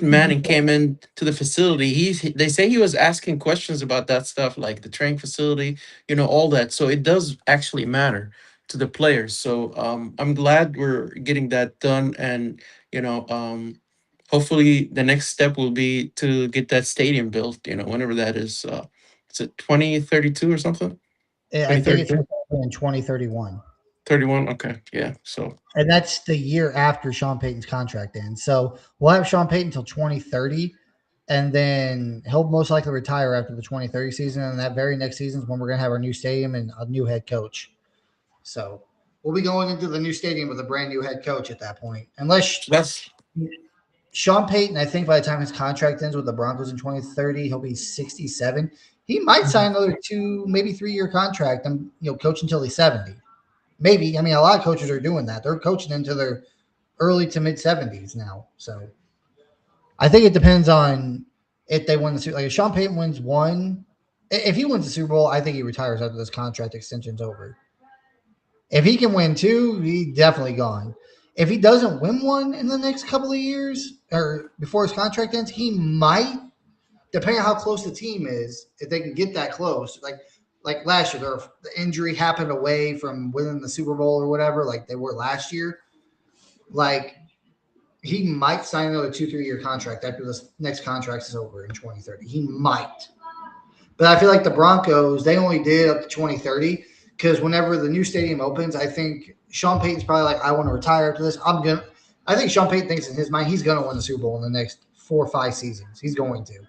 Speaker 2: Manning came in to the facility, they say he was asking questions about that stuff, like the training facility, all that. So it does actually matter to the players. So I'm glad we're getting that done, and hopefully the next step will be to get that stadium built. Whenever that is. It's it 2032 or something?
Speaker 1: I think it's
Speaker 2: 2032?
Speaker 1: in 2031.
Speaker 2: 31? Okay. Yeah. So,
Speaker 1: And that's the year after Sean Payton's contract ends. So we'll have Sean Payton until 2030, and then he'll most likely retire after the 2030 season. And that very next season is when we're going to have our new stadium and a new head coach. So we'll be going into the new stadium with a brand new head coach at that point. Unless
Speaker 2: so that's
Speaker 1: Sean Payton, I think by the time his contract ends with the Broncos in 2030, he'll be 67. He might sign another 2, maybe 3-year contract and coach until he's 70. Maybe. I mean, a lot of coaches are doing that. They're coaching into their early to mid 70s now. So I think it depends on if they win the Super. Like if Sean Payton wins one, if he wins the Super Bowl, I think he retires after this contract extension's over. If he can win two, he's definitely gone. If he doesn't win one in the next couple of years or before his contract ends, he might, depending on how close the team is, if they can get that close. Like last year, the injury happened away from winning the Super Bowl or whatever, like they were last year. Like he might sign another 2-3 year contract after this next contract is over in 2030. He might. But I feel like the Broncos, they only did up to 2030 because whenever the new stadium opens, I think Sean Payton's probably like, I want to retire after this. I think Sean Payton thinks in his mind he's going to win the Super Bowl in the next 4 or 5 seasons. He's going to.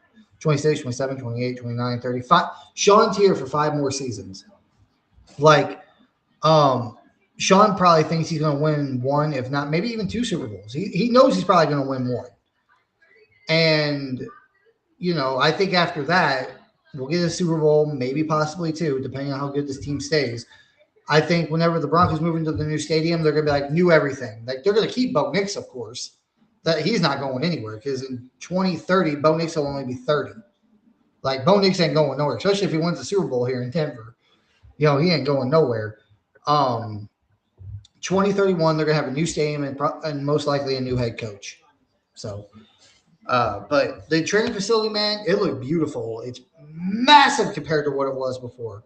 Speaker 1: 26, 27, 28, 29, 35. Sean's here for 5 more seasons. Like, Sean probably thinks he's going to win one, if not maybe even 2 Super Bowls. He knows he's probably going to win one. And, I think after that, we'll get a Super Bowl, maybe possibly two, depending on how good this team stays. I think whenever the Broncos move into the new stadium, they're going to be like new everything. Like they're going to keep Bo Nix, of course. That he's not going anywhere because in 2030, Bo Nix will only be 30. Like Bo Nix ain't going nowhere, especially if he wins the Super Bowl here in Denver. He ain't going nowhere. Um, 2031, they're going to have a new stadium and most likely a new head coach. So, but the training facility, man, it looked beautiful. It's massive compared to what it was before.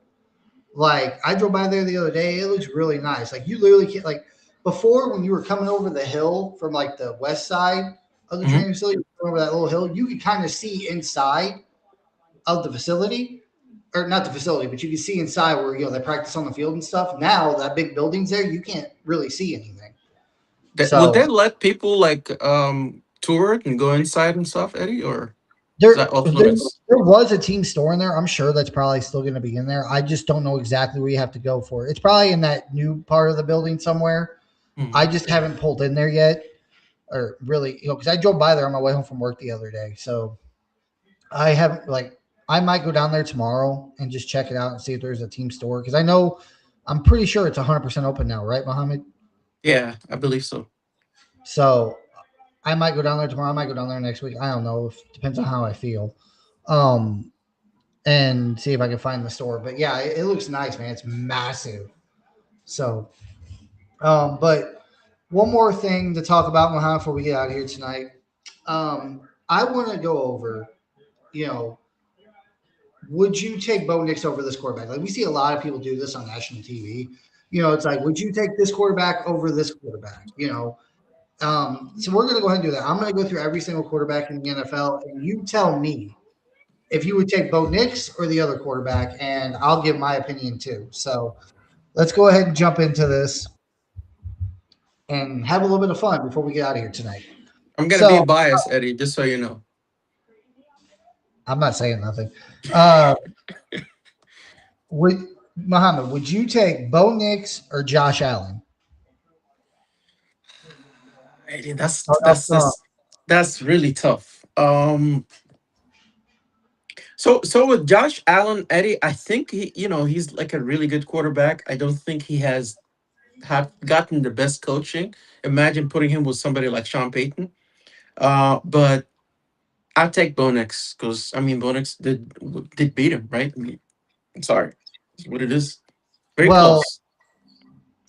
Speaker 1: Like I drove by there the other day. It looks really nice. Like you literally can't like before when you were coming over the hill from like the west side of the
Speaker 2: Hmm.
Speaker 1: training facility, over that little hill, you could kind of see inside of the facility, or not the facility, but you can see inside where they practice on the field and stuff. Now that big building's there, you can't really see anything.
Speaker 2: Would
Speaker 1: So
Speaker 2: they let people like tour it and go inside and stuff, Eddie, or is that
Speaker 1: there,
Speaker 2: off
Speaker 1: there,
Speaker 2: limits?
Speaker 1: there was a team store in there. I'm sure that's probably still going to be in there. I just don't know exactly where you have to go for it. It's probably in that new part of the building somewhere. I
Speaker 2: Hmm.
Speaker 1: just haven't pulled in there yet, or really, because I drove by there on my way home from work the other day. So I haven't like I might go down there tomorrow and just check it out and see if there's a team store because I'm pretty sure it's 100% open now, right, Mohammed?
Speaker 2: Yeah, I believe so.
Speaker 1: So I might go down there tomorrow. I might go down there next week. I don't know. Depends on how I feel. Um, and see if I can find the store. But yeah, it looks nice, man. It's massive. So, but one more thing to talk about, Mohammed, before we get out of here tonight. I want to go over, you know, would you take Bo Nix over this quarterback? Like we see a lot of people do this on national TV. It's like, would you take this quarterback over this quarterback? So we're going to go ahead and do that. I'm going to go through every single quarterback in the NFL, and you tell me if you would take Bo Nix or the other quarterback, and I'll give my opinion too. So let's go ahead and jump into this and have a little bit of fun before we get out of here tonight.
Speaker 2: I'm gonna be
Speaker 1: So
Speaker 2: biased, Eddie, just so you know.
Speaker 1: I'm not saying nothing. Uh, would Muhammad, would you take Bo Nix or Josh Allen?
Speaker 2: Eddie, that's
Speaker 1: Start off
Speaker 2: that's
Speaker 1: strong.
Speaker 2: that's that's really tough. So with Josh Allen, Eddie, I think he's like a really good quarterback. I don't think he has have gotten the best coaching. Imagine putting him with somebody like Sean Payton. But I'll take Bonix because I mean Bonix did beat him, right? I mean, I'm sorry, it's what it is. Very
Speaker 1: Well,
Speaker 2: close.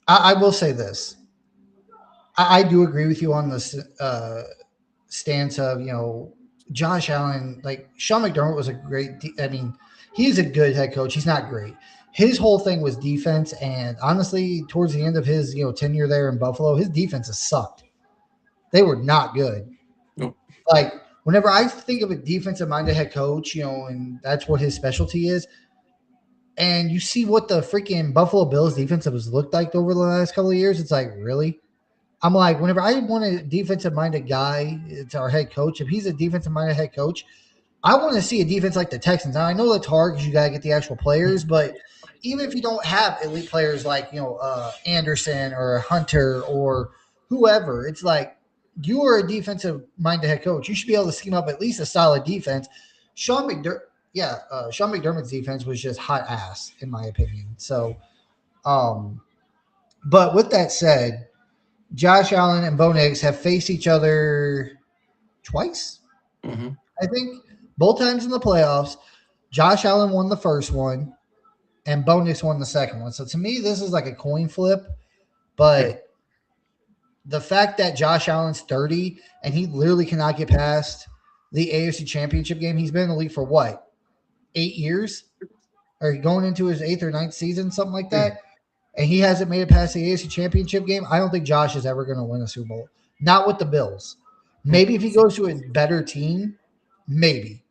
Speaker 1: I will say this. I do agree with you on this stance of Josh Allen. Like Sean McDermott was a great. I mean, he's a good head coach. He's not great. His whole thing was defense, and honestly, towards the end of his tenure there in Buffalo, his defenses sucked. They were not good.
Speaker 2: No.
Speaker 1: Like whenever I think of a defensive minded head coach, and that's what his specialty is, and you see what the freaking Buffalo Bills defense has looked like over the last couple of years, it's like really. I'm like, whenever I want a defensive minded guy, it's our head coach. If he's a defensive minded head coach, I want to see a defense like the Texans. Now I know that's hard because you got to get the actual players, but even if you don't have elite players like Anderson or Hunter or whoever, it's like you are a defensive minded head coach. You should be able to scheme up at least a solid defense. Sean McDermott's defense was just hot ass in my opinion. So, um, but with that said, Josh Allen and Bo Nix have faced each other twice,
Speaker 2: Hmm.
Speaker 1: I think, both times in the playoffs. Josh Allen won the first one, and Bo Nix won the second one. So to me, this is like a coin flip.
Speaker 2: Yeah.
Speaker 1: But the fact that Josh Allen's 30 and he literally cannot get past the AFC Championship game, he's been in the league for what, 8 years? Or going into his eighth or ninth season, something like
Speaker 2: Yeah.
Speaker 1: that. And he hasn't made it past the AFC Championship game. I don't think Josh is ever going to win a Super Bowl. Not with the Bills.
Speaker 2: Mm.
Speaker 1: Maybe if he goes to a better team, maybe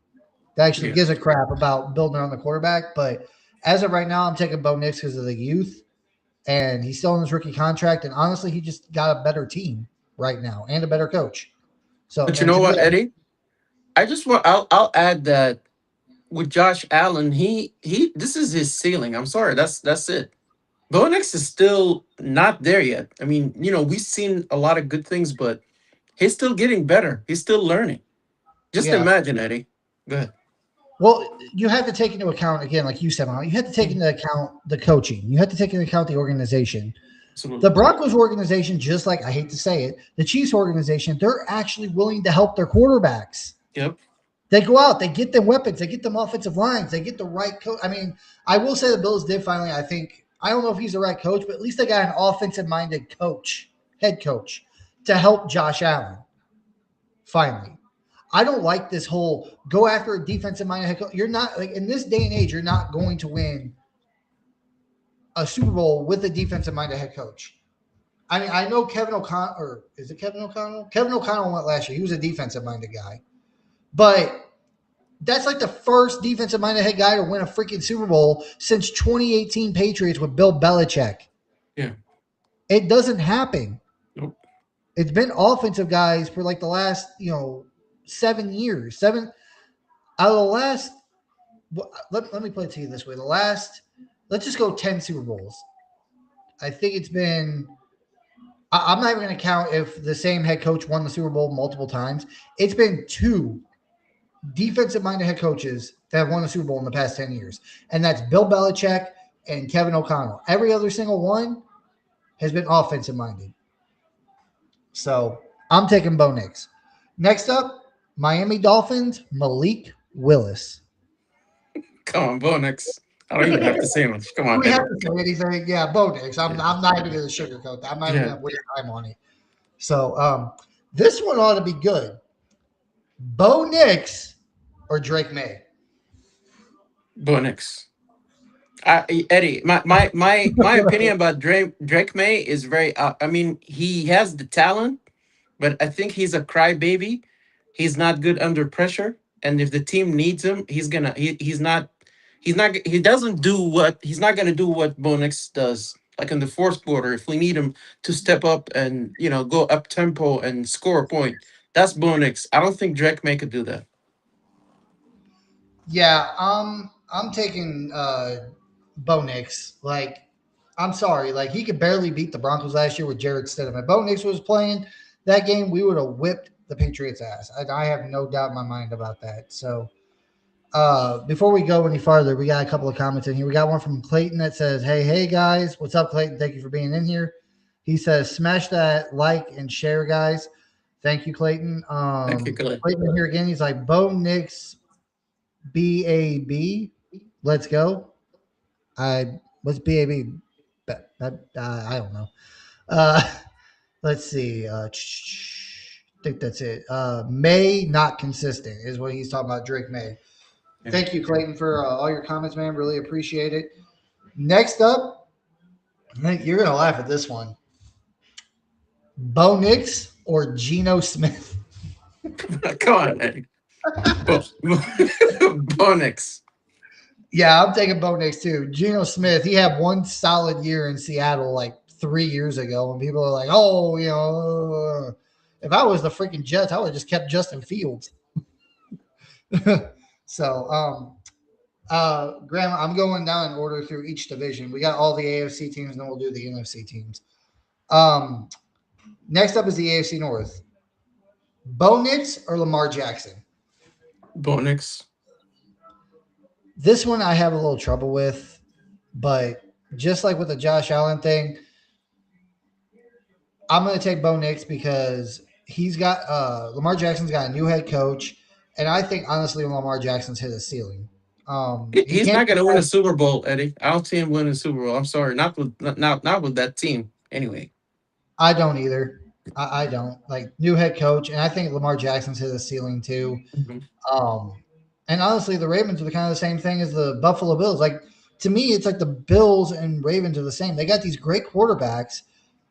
Speaker 1: that actually
Speaker 2: Yeah.
Speaker 1: gives a crap about building around the quarterback. But as of right now, I'm taking Bo Nix because of the youth, and he's still in his rookie contract. And honestly, he just got a better team right now and a better coach. So,
Speaker 2: But you
Speaker 1: and
Speaker 2: know
Speaker 1: to me,
Speaker 2: what, Eddie? I just want I'll add that with Josh Allen, he this is his ceiling. I'm sorry, that's it. Bo Nix is still not there yet. I mean, we've seen a lot of good things, but he's still getting better. He's still learning. Just
Speaker 1: yeah,
Speaker 2: imagine, Eddie. Good.
Speaker 1: Well, you have to take into account again, like you said, you have to take
Speaker 2: Mhm.
Speaker 1: into account the coaching. You have to take into account the organization. The
Speaker 2: Absolutely.
Speaker 1: Broncos organization, just like I hate to say it, the Chiefs organization, they're actually willing to help their quarterbacks.
Speaker 2: Yep.
Speaker 1: They go out, they get them weapons, they get them offensive lines, they get the right coach. I mean, I will say the Bills did finally, I think, I don't know if he's the right coach, but at least they got an offensive minded coach, head coach, to help Josh Allen. Finally. I don't like this whole go after a defensive minded head coach. You're not like in this day and age, you're not going to win a Super Bowl with a defensive minded head coach. I mean, I know Kevin O'Connell, or is it Kevin O'Connell? Kevin O'Connell went last year. He was a defensive minded guy. But that's like the first defensive minded head guy to win a freaking Super Bowl since 2018 Patriots with Bill Belichick.
Speaker 2: Yeah.
Speaker 1: It doesn't happen.
Speaker 2: Nope.
Speaker 1: It's been offensive guys for like the last, 7 years. Out of the last, let me put it to you this way. Let's just go 10 Super Bowls. I think it's been, I'm not even going to count if the same head coach won the Super Bowl multiple times. It's been two defensive minded head coaches that have won the Super Bowl in the past 10 years. And that's Bill Belichick and Kevin O'Connell. Every other single one has been offensive minded. So I'm taking Bo Nix. Next up, Miami Dolphins, Malik Willis.
Speaker 2: Come on, Bo Nix. I don't even have to say much. Come
Speaker 1: Do
Speaker 2: on,
Speaker 1: we have
Speaker 2: Eddie.
Speaker 1: to say anything? Yeah, Bo Nix. I'm,
Speaker 2: Yeah.
Speaker 1: I'm not even going to sugarcoat that. I'm not even
Speaker 2: Yeah.
Speaker 1: going to waste time on it. So this one ought to be good. Bo Nix or Drake May?
Speaker 2: Bo Nix. Eddie, my opinion about Drake May is very. I mean, he has the talent, but I think he's a crybaby. He's not good under pressure, and if the team needs him, he doesn't do what he's not gonna do what Bo Nix does. Like in the fourth quarter, if we need him to step up and go up tempo and score a point, that's Bo Nix. I don't think Drake May could do that.
Speaker 1: Yeah, I'm taking Bo Nix. Like, I'm sorry, like he could barely beat the Broncos last year with Jared Stidham. If Bo Nix was playing that game, we would have whipped the Patriots' ass. I have no doubt in my mind about that. So, before we go any farther, we got a couple of comments in here. We got one from Clayton that says, hey guys, what's up, Clayton? Thank you for being in here. He says, smash that like and share, guys. Thank you, Clayton.
Speaker 2: Thank you, Clay.
Speaker 1: Clayton here again. He's like, Bo Nix, BAB. Let's go. What's BAB? I don't know. Uh, let's see. I think that's it. May not consistent is what he's talking about. Drake May.
Speaker 2: Yeah.
Speaker 1: Thank you, Clayton, for all your comments, man. Really appreciate it. Next up, you're gonna laugh at this one. Bo Nix or Geno Smith?
Speaker 2: Come on, Eddie. Bo, Bo Nix.
Speaker 1: Yeah, I'm taking Bo Nix too. Geno Smith, he had one solid year in Seattle like 3 years ago, and people are like, "Oh, if I was the freaking Jets, I would have just kept Justin Fields." So, Graham, I'm going down in order through each division. We got all the AFC teams, and then we'll do the NFC teams. Um, Next up is the AFC North. Bo Nix or Lamar Jackson?
Speaker 2: Bo Nix.
Speaker 1: This one I have a little trouble with, but just like with the Josh Allen thing, I'm going to take Bo Nix because he's got Lamar Jackson's got a new head coach, and I think honestly Lamar Jackson's hit a ceiling. He
Speaker 2: He's
Speaker 1: can't.
Speaker 2: not going to win a Super Bowl, Eddie. I don't see him winning a Super Bowl. I'm sorry, not with that team. Anyway.
Speaker 1: I don't either. I don't like new head coach, and I think Lamar Jackson's hit a ceiling too.
Speaker 2: Mhm.
Speaker 1: Um, and honestly, the Ravens are the kind of the same thing as the Buffalo Bills. Like to me, it's like the Bills and Ravens are the same. They got these great quarterbacks.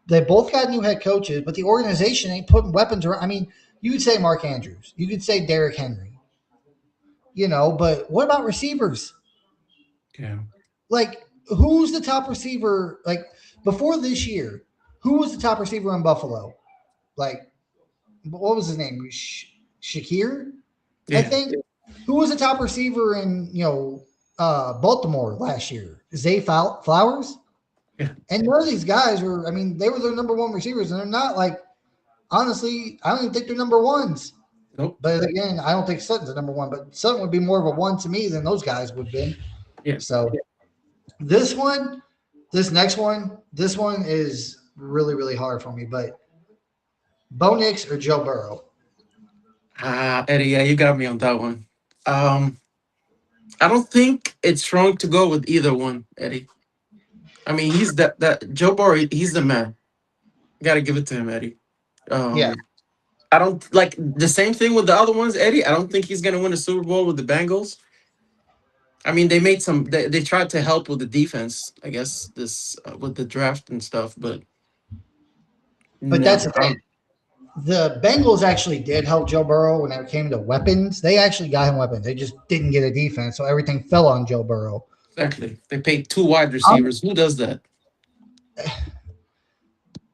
Speaker 1: They both got new head coaches, but the organization ain't putting weapons around. I mean, you could say Mark Andrews, you could say Derrick Henry, but what about receivers?
Speaker 2: Yeah.
Speaker 1: Like, who's the top receiver? Like before this year, who was the top receiver in Buffalo? Like, what was his name? Shakir, I
Speaker 2: Yeah.
Speaker 1: think. Who was the top receiver in Baltimore last year? Zay Flowers.
Speaker 2: Yeah.
Speaker 1: And none of these guys were. I mean, they were their number one receivers, and they're not like. Honestly, I don't even think they're number ones.
Speaker 2: Nope.
Speaker 1: But again, I don't think Sutton's a number one, but Sutton would be more of a one to me than those guys would be.
Speaker 2: Yeah.
Speaker 1: So this one, this one is really, really hard for me. But Bo Nix or Joe Burrow?
Speaker 2: Eddie, yeah, you got me on that one. Um, I don't think it's wrong to go with either one, Eddie. I mean, he's that Joe Burrow. He's the man. Got to give it to him, Eddie.
Speaker 1: Yeah,
Speaker 2: Um, I don't like the same thing with the other ones, Eddie. I don't think he's gonna win a Super Bowl with the Bengals. I mean, they made some. They tried to help with the defense, I guess, this with the draft and stuff. But
Speaker 1: but that's
Speaker 2: no,
Speaker 1: the thing. The Bengals actually did help Joe Burrow when it came to weapons. They actually got him weapons. They just didn't get a defense, so everything fell on Joe Burrow.
Speaker 2: exactly. They paid two wide
Speaker 1: Um,
Speaker 2: receivers. Who does that?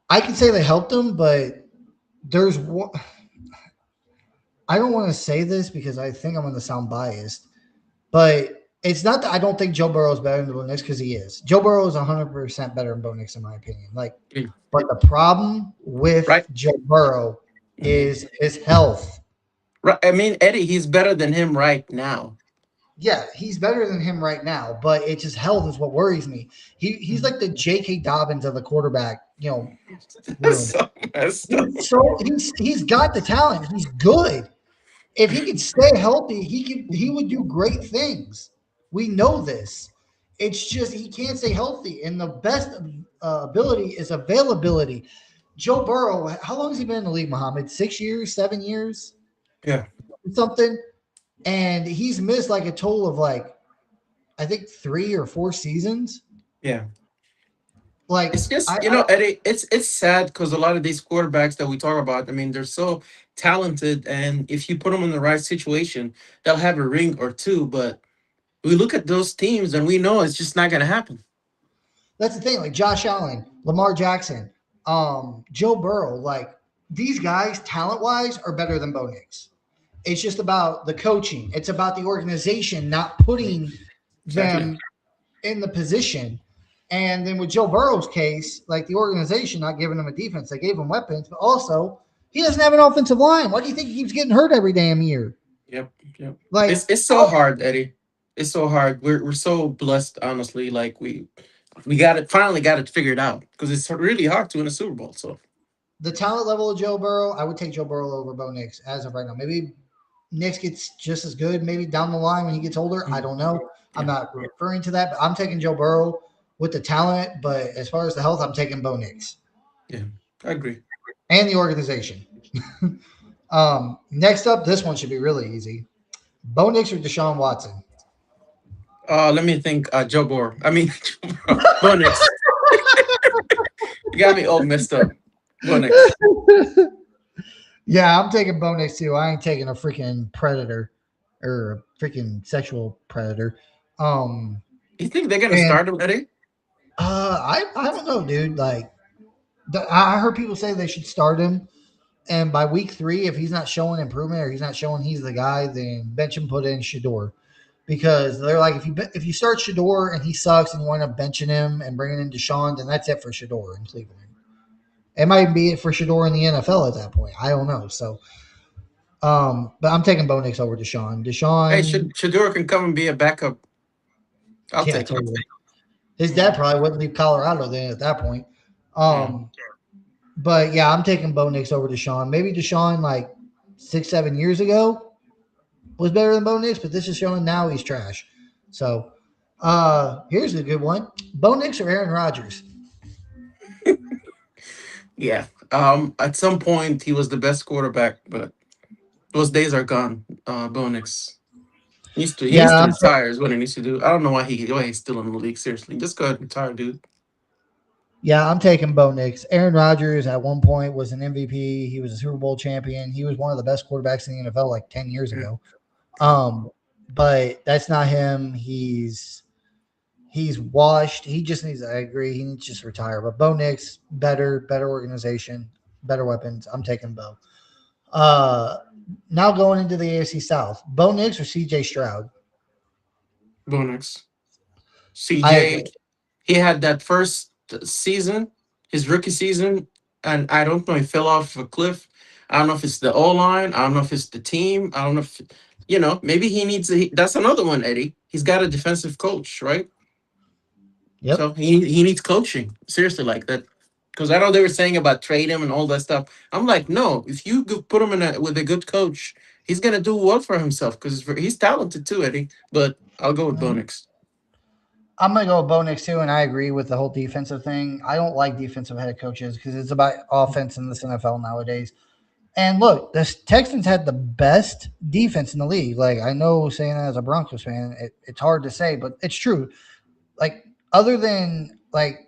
Speaker 1: I can say they helped him, but there's one. I don't want to say this because I think I'm going to sound biased, but it's not that I don't think Joe Burrow is better than Bo Nix because he is. Joe Burrow is 100% better than Bo Nix in my opinion. Like,
Speaker 2: Yeah.
Speaker 1: but the problem with
Speaker 2: Right.
Speaker 1: Joe Burrow
Speaker 2: Mhm.
Speaker 1: is his health.
Speaker 2: Right. I mean, Eddie, he's better than him right now.
Speaker 1: Yeah, he's better than him right now, but it's his health is what worries me. He's
Speaker 2: Mhm.
Speaker 1: like the J.K. Dobbins of the quarterback,
Speaker 2: That's
Speaker 1: room.
Speaker 2: so messed up.
Speaker 1: He's got the talent. He's good. If he could stay healthy, he would do great things. We know this. It's just he can't stay healthy, and the best ability is availability. Joe Burrow, how long has he been in the league, Mohamed? 6 years, 7 years,
Speaker 2: Yeah.
Speaker 1: something, and he's missed like a total of like I think 3 or 4 seasons.
Speaker 2: Yeah.
Speaker 1: Like
Speaker 2: It's just
Speaker 1: I
Speaker 2: Eddie. It's sad because a lot of these quarterbacks that we talk about, I mean, they're so talented, and if you put them in the right situation, they'll have a ring or two. But we look at those teams, and we know it's just not going to happen.
Speaker 1: that's the thing. Like Josh Allen, Lamar Jackson, Joe Burrow, like these guys, talent wise, are better than Bo Nix. It's just about the coaching. It's about the organization not putting
Speaker 2: Exactly.
Speaker 1: them in the position. And then with Joe Burrow's case, like the organization not giving him a defense, they gave him weapons, but also he doesn't have an offensive line. Why do you think he keeps getting hurt every damn year?
Speaker 2: Yep. Yep.
Speaker 1: Like,
Speaker 2: It's so hard, Eddie. It's so hard. We're so blessed, honestly. Like we got it finally got it figured out because it's really hard to win a Super Bowl. So
Speaker 1: the talent level of Joe Burrow, I would take Joe Burrow over Bo Nix as of right now. Maybe Nix gets just as good, maybe down the line when he gets older. I
Speaker 2: mm,
Speaker 1: don't know. I'm
Speaker 2: yeah,
Speaker 1: not referring to that, but I'm taking Joe Burrow with the talent. But as far as the health, I'm taking Bo Nix
Speaker 2: yeah, I agree.
Speaker 1: and the organization. Next up, this one should be really easy. Bo Nix or Deshaun Watson?
Speaker 2: Let me think. Joe Burrow. I mean, Bo Nix. You got me all messed up. Bo Nix.
Speaker 1: Yeah, I'm taking Bo Nix too. I ain't taking a freaking predator or a freaking sexual predator. Um,
Speaker 2: You think they're gonna
Speaker 1: and
Speaker 2: start him, Eddie?
Speaker 1: I don't know, dude. Like, I heard people say they should start him, and by week 3, if he's not showing improvement or he's not showing he's the guy, then bench him, put in Shador, because they're like if you start Shador and he sucks and you wind up benching him and bringing in Deshaun, then that's it for Shador in Cleveland. It might be it for Shador in the NFL at that point. I don't know. So, but I'm taking Bo Nix over Deshaun.
Speaker 2: Hey,
Speaker 1: Deshaun,
Speaker 2: should Shador can come and be a backup? I'll
Speaker 1: yeah,
Speaker 2: take him.
Speaker 1: totally. His dad probably wouldn't leave Colorado then at that point.
Speaker 2: Yeah.
Speaker 1: Um, but yeah, I'm taking Bo Nix over Deshaun. Maybe Deshaun like 6, 7 years ago was better than Bo Nix, but this is showing now he's trash. So here's a good one: Bo Nix or Aaron Rodgers?
Speaker 2: Yeah. At some point he was the best quarterback, but those days are gone. Bo Nix. He
Speaker 1: Yeah,
Speaker 2: needs to
Speaker 1: I'm
Speaker 2: retire is what he needs to do. I don't know why he's still in the league. Seriously, just go ahead and retire, dude.
Speaker 1: yeah, I'm taking Bo Nix. Aaron Rodgers at one point was an MVP. He was a Super Bowl champion. He was one of the best quarterbacks in the NFL like 10 years
Speaker 2: Yeah.
Speaker 1: ago.
Speaker 2: Yeah.
Speaker 1: But that's not him. He's washed. He just needs. I agree. He needs to just retire. But Bo Nix, better organization, better weapons. I'm taking Bo. Uh, now going into the AFC South, Bo Nix or CJ Stroud?
Speaker 2: Bo Nix.
Speaker 1: I
Speaker 2: CJ,
Speaker 1: agree.
Speaker 2: he had that first season, his rookie season, and I don't know, he fell off a cliff. I don't know if it's the O line. I don't know if it's the team. I don't know if maybe he needs. That's another one, Eddie. He's got a defensive coach, right? So
Speaker 1: Yep.
Speaker 2: he needs coaching seriously like that. Because I know they were saying about trade him and all that stuff. I'm like, no. If you put him with a good coach, he's gonna do well for himself because he's talented too, Eddie. But I'll go with Bo
Speaker 1: Mhm.
Speaker 2: Nix.
Speaker 1: I'm gonna go with Bo Nix too, and I agree with the whole defensive thing. I don't like defensive head coaches because it's about offense in this NFL nowadays. And look, the Texans had the best defense in the league. Like I know, saying that as a Broncos fan, it's hard to say, but it's true. Like other than like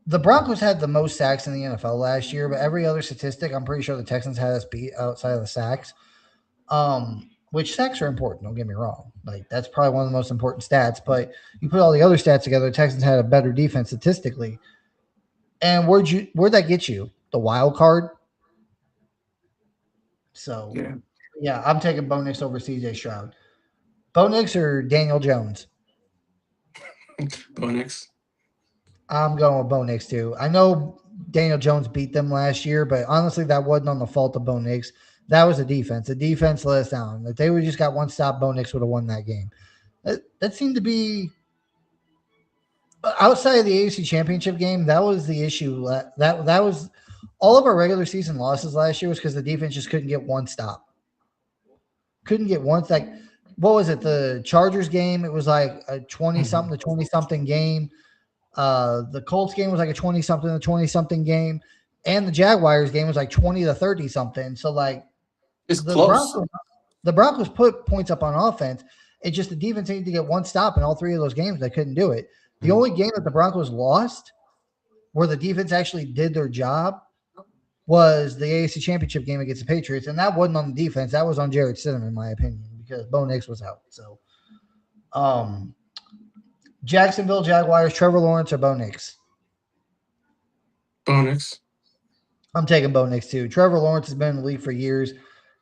Speaker 1: the Broncos had the most sacks in the NFL last year, but every other statistic, I'm pretty sure the Texans had us beat outside of the sacks. Which sacks are important. Don't get me wrong. Like that's probably one of the most important stats. But you put all the other stats together, the Texans had a better defense statistically. And where'd that get you? The wild card. So
Speaker 2: Yeah,
Speaker 1: yeah, I'm taking Bo Nix over CJ Stroud. Bo Nix or Daniel Jones?
Speaker 2: Bo Nix.
Speaker 1: I'm going with Bo Nix too. I know Daniel Jones beat them last year, but honestly, that wasn't on the fault of Bo Nix. That was the defense. The defense let us down. If they would just got one stop, Bo Nix would have won that game. That seemed to be outside of the AFC Championship game. That was the issue. That was all of our regular season losses last year was because the defense just couldn't get one stop. Couldn't get one. Like what was it? The Chargers game. It was like a 20 something
Speaker 2: Mhm.
Speaker 1: to 20 something game. The Colts game was like a 20 something to 20 something game, and the Jaguars game was like 20 to 30 something. So like
Speaker 2: It's
Speaker 1: the
Speaker 2: close.
Speaker 1: Broncos, the Broncos put points up on offense. It's just the defense needed to get one stop in all three of those games. They couldn't do it. The
Speaker 2: Mhm.
Speaker 1: only game that the Broncos lost where the defense actually did their job was the AFC Championship game against the Patriots, and that wasn't on the defense. That was on Jared Stidham, in my opinion, because Bo Nix was out. So, um, Jacksonville Jaguars, Trevor Lawrence or Bo Nix?
Speaker 2: Bo Nix.
Speaker 1: I'm taking Bo Nix too. Trevor Lawrence has been in the league for years,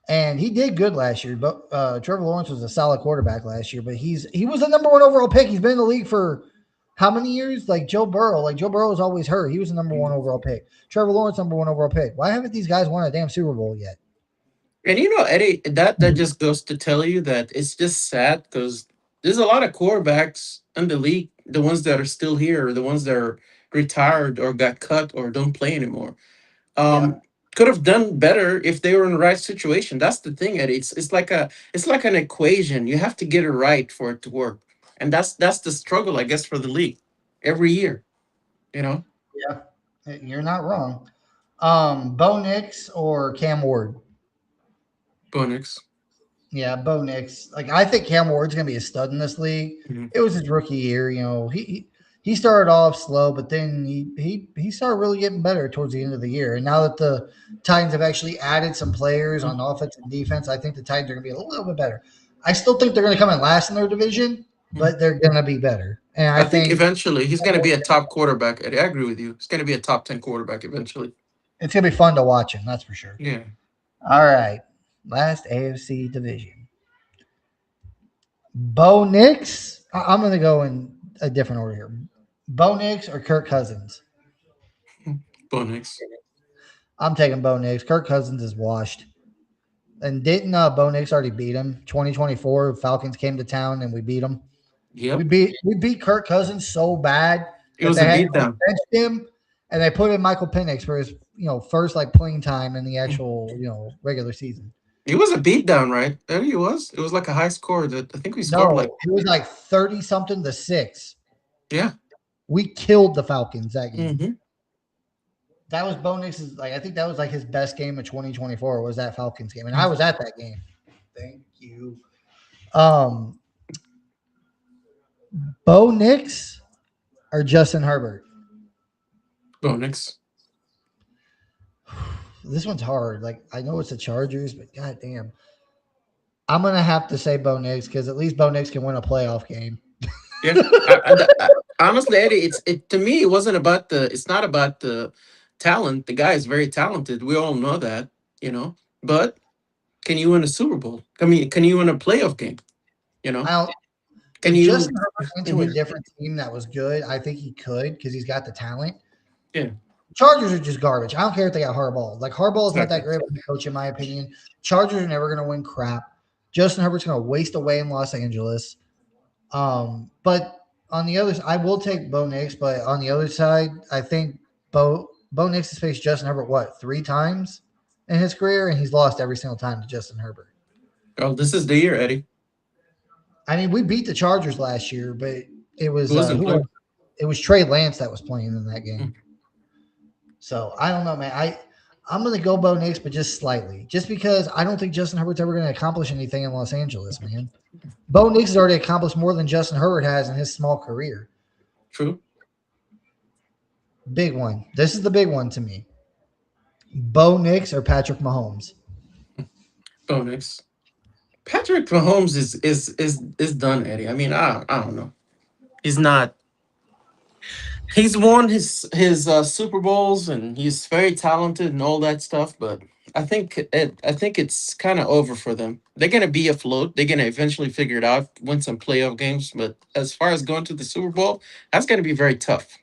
Speaker 1: and he did good last year. But Trevor Lawrence was a solid quarterback last year. But he was the number one overall pick. He's been in the league for how many years? Like Joe Burrow. Like Joe Burrow was always hurt. He was the number one
Speaker 2: Mhm.
Speaker 1: overall pick. Trevor Lawrence number one overall pick. Why haven't these guys won a damn Super Bowl yet?
Speaker 2: And Eddie, that just goes to tell you that it's just sad because there's a lot of quarterbacks in the league, the ones that are still here, the ones that are retired or got cut or don't play anymore.
Speaker 1: Yeah,
Speaker 2: Um, could have done better if they were in the right situation. That's the thing, Eddie. It's like an equation. You have to get it right for it to work, and that's the struggle, I guess, for the league every year. You know,
Speaker 1: yeah, you're not wrong. Bo Nix or Cam Ward?
Speaker 2: Bo Nix.
Speaker 1: Yeah, Bo Nix. Like I think Cam Ward's gonna be a stud in this league.
Speaker 2: Mhm.
Speaker 1: It was his rookie year. You know, he started off slow, but then he started really getting better towards the end of the year. And now that the Titans have actually added some players on offense and defense, I think the Titans are gonna be a little bit better. I still think they're gonna come in last in their division,
Speaker 2: Mhm.
Speaker 1: but they're gonna be better. And I
Speaker 2: I think
Speaker 1: think
Speaker 2: eventually he's going to be a top quarterback. Eddie, I agree with you. He's going to be a top 10 quarterback eventually.
Speaker 1: it's gonna be fun to watch him. That's for sure.
Speaker 2: Yeah,
Speaker 1: All right, last AFC division. Bo Nix. I'm going to go in a different order here. Bo Nix or Kirk Cousins?
Speaker 2: Bo Nix.
Speaker 1: I'm taking Bo Nix. Kirk Cousins is washed. And didn't Bo Nix already beat him? 2024 Falcons came to town and we beat them.
Speaker 2: Yep,
Speaker 1: We beat Kirk Cousins so bad
Speaker 2: it
Speaker 1: that
Speaker 2: was a
Speaker 1: they had they
Speaker 2: beatdown.
Speaker 1: benched him and they put in Michael Penix for his first like playing time in the
Speaker 2: Mm.
Speaker 1: actual regular season.
Speaker 2: It was a beatdown, right? There he was. It was like a high score that I think we scored
Speaker 1: No,
Speaker 2: like,
Speaker 1: it was like 30 something to 6.
Speaker 2: yeah.
Speaker 1: We killed the Falcons that game.
Speaker 2: Hmm.
Speaker 1: That was Bo Nix's like I think that was like his best game of 2024 was that Falcons game, and I was at that game. Thank you. Um, Bo Nix or Justin Herbert?
Speaker 2: Bo Nix.
Speaker 1: This one's hard. Like I know it's the Chargers, but goddamn, I'm gonna have to say Bo Nix because at least Bo Nix can win a playoff game.
Speaker 2: Yeah. Honestly, Eddie, to me, it wasn't about it's not about the talent. The guy is very talented. We all know that, you know. But can you win a Super Bowl? I mean, can you win a playoff game? You know,
Speaker 1: I don't,
Speaker 2: can
Speaker 1: if
Speaker 2: you?
Speaker 1: Justin Herbert went to a
Speaker 2: Mhm.
Speaker 1: different team that was good, I think he could because he's got the talent.
Speaker 2: Yeah.
Speaker 1: Chargers are just garbage. I don't care if they got Harbaugh. Like Harbaugh is not that
Speaker 2: Exactly.
Speaker 1: great of a coach, in my opinion. Chargers are never going to win crap. Justin Herbert's going to waste away in Los Angeles. But on the other, I will take Bo Nix. But on the other side, I think Bo Nix has faced Justin Herbert what 3 times in his career, and he's lost every single time to Justin Herbert.
Speaker 2: Oh, this is the year, Eddie.
Speaker 1: I mean, we beat the Chargers last year, but it
Speaker 2: Who
Speaker 1: was
Speaker 2: wasn't playing?
Speaker 1: it was Trey Lance that was playing in that
Speaker 2: Mm.
Speaker 1: game. So I don't know, man. I'm gonna go Bo Nix, but just slightly, just because I don't think Justin Herbert's ever gonna accomplish anything in Los Angeles, man. Bo Nix has already accomplished more than Justin Herbert has in his small career.
Speaker 2: True.
Speaker 1: Big one. This is the big one to me. Bo Nix or Patrick Mahomes.
Speaker 2: Bo Nix. Patrick Mahomes is done, Eddie. I mean, I don't know. He's not. He's won his Super Bowls and he's very talented and all that stuff, but I think it's kind of over for them. They're gonna be afloat. They're gonna eventually figure it out, win some playoff games. But as far as going to the Super Bowl, that's gonna be very tough.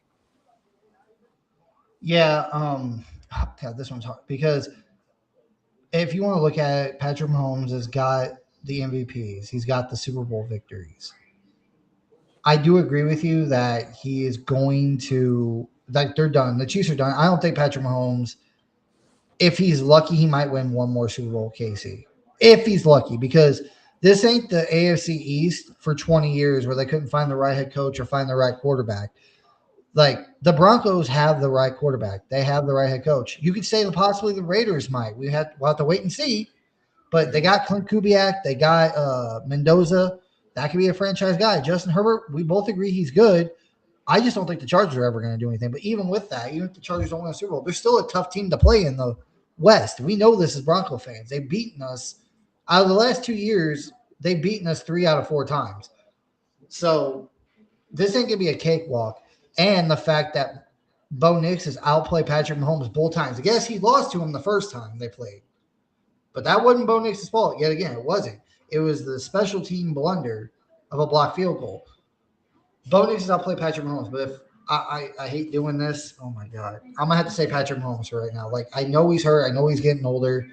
Speaker 1: Yeah, God, this one's hard because if you want to look at it, Patrick Mahomes has got the MVPs. He's got the Super Bowl victories. I do agree with you that he is going to like they're done. The Chiefs are done. I don't think Patrick Mahomes, if he's lucky, he might win one more Super Bowl, Casey. If he's lucky, because this ain't the AFC East for 20 years where they couldn't find the right head coach or find the right quarterback. Like the Broncos have the right quarterback. They have the right head coach. You could say that possibly the Raiders might. We'll have to wait and see. But they got Clint Kubiak, they got Mendoza. That could be a franchise guy. Justin Herbert, we both agree he's good. I just don't think the Chargers are ever going to do anything. But even with that, even if the Chargers don't win a Super Bowl, they're still a tough team to play in the West. We know this as Bronco fans. They've beaten us out of the last 2 years. They've beaten us 3 out of 4 times. So this ain't gonna be a cakewalk. And the fact that Bo Nix has outplayed Patrick Mahomes both times. I guess he lost to him the first time they played, but that wasn't Bo Nix's fault. Yet again, it wasn't. It was the special team blunder of a blocked field goal. Bo Nix has outplayed Patrick Mahomes, but if I hate doing this. Oh my god, I'm gonna have to say Patrick Mahomes right now. Like I know he's hurt. I know he's getting older,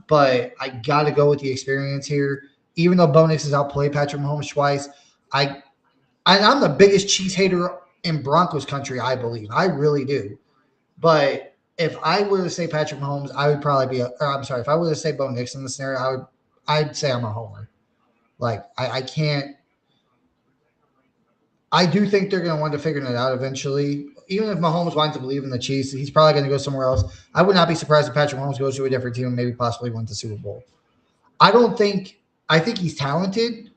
Speaker 1: but I got to go with the experience here. Even though Bo Nix has outplayed Patrick Mahomes twice, I I'm the biggest cheese hater in Broncos country. I believe I really do. But if I were to say Patrick Mahomes, I would probably be. I'm sorry. If I were to say Bo Nix in the scenario, I'd say I'm a homer. Like I can't. I do think they're going to wind up figuring it out eventually. Even if Mahomes winds up leaving the Chiefs, he's probably going to go somewhere else. I would not be surprised if Patrick Mahomes goes to a different team and maybe possibly wins the Super Bowl. I don't think. I think he's talented.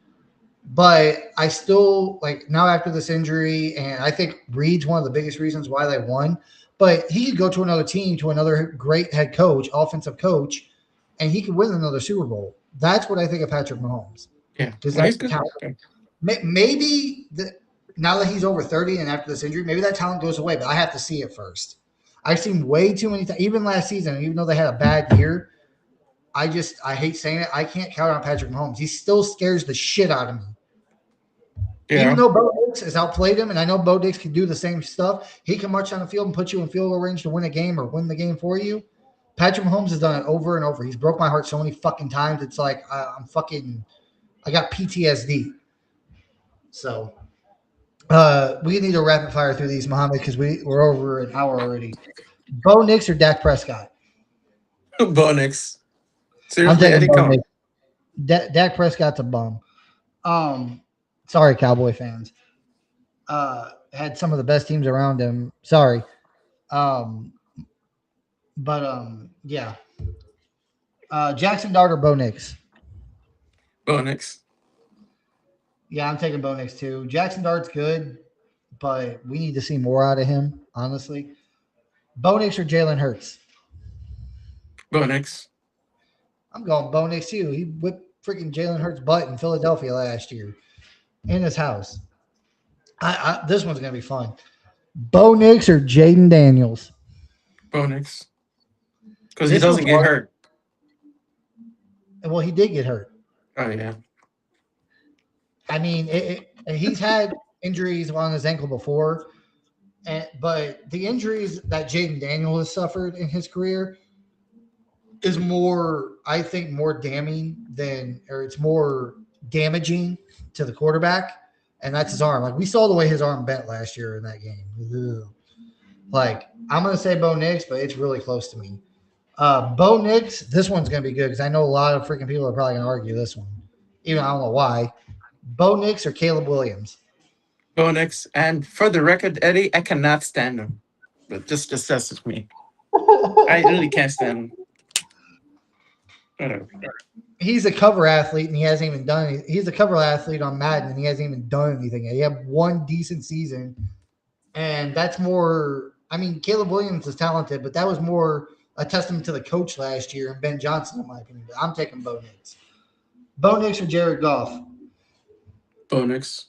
Speaker 1: But I still like now after this injury, and I think Reed's one of the biggest reasons why they won. But he could go to another team, to another great head coach, offensive coach, and he could win another Super Bowl. That's what I think of Patrick Mahomes
Speaker 2: Yeah,
Speaker 1: because
Speaker 2: no,
Speaker 1: that's
Speaker 2: he's
Speaker 1: the
Speaker 2: good.
Speaker 1: talent.
Speaker 2: Yeah.
Speaker 1: Maybe now that he's over 30 and after this injury, maybe that talent goes away. But I have to see it first. I've seen way too many times, even last season, even though they had a bad year. I hate saying it. I can't count on Patrick Mahomes. He still scares the shit out of me. Even
Speaker 2: Yeah.
Speaker 1: though Bo Nix has outplayed him, and I know Bo Nix can do the same stuff, he can march on the field and put you in field goal range to win a game or win the game for you. Patrick Mahomes has done it over and over. He's broke my heart so many fucking times. It's like I got PTSD. So we need to rapid fire through these, Mohamed, because we're over an hour already. Bo Nix or Dak Prescott?
Speaker 2: Bo Nix.
Speaker 1: I'm
Speaker 2: Seriously,
Speaker 1: taking
Speaker 2: Eddie,
Speaker 1: Bo
Speaker 2: come on.
Speaker 1: Nix. Dak Prescott's a bum. Um, sorry, Cowboy fans. Had some of the best teams around him. Sorry. Um, but yeah. Jackson Dart or Bo Nix?
Speaker 2: Bo Nix.
Speaker 1: Yeah, I'm taking Bo Nix too. Jackson Dart's good, but we need to see more out of him, honestly. Bo Nix or Jalen Hurts?
Speaker 2: Bo Nix.
Speaker 1: I'm going Bo Nix too. He whipped freaking Jalen Hurts' butt in Philadelphia last year in his house. This one's gonna be fun. Bo Nix or Jaden Daniels?
Speaker 2: Bo Nix. Because he
Speaker 1: This one's
Speaker 2: doesn't get
Speaker 1: hard.
Speaker 2: hurt.
Speaker 1: Well, he did get hurt.
Speaker 2: Oh yeah.
Speaker 1: I mean, he's had injuries on his ankle before. But the injuries that Jaden Daniel has suffered in his career is more, I think, more damning than, or it's more damaging to the quarterback, and that's his arm. Like we saw the way his arm bent last year in that game. Ugh. Like I'm gonna say Bo Nix, but it's really close to me. Bo Nix, this one's gonna be good because I know a lot of freaking people are probably gonna argue this one, even I don't know why. Bo Nix or Caleb Williams?
Speaker 2: Bo Nix. And for the record, Eddie, I cannot stand him. But just that's just me. I really can't stand him. Whatever.
Speaker 1: He's a cover athlete and he hasn't even done anything. He's a cover athlete on Madden and he hasn't even done anything yet. He had one decent season, and that's more. I mean, Caleb Williams is talented, but that was more a testament to the coach last year and Ben Johnson, in my opinion. But I'm taking Bo Nix. Bo Nix or Jared Goff?
Speaker 2: Bo Nix.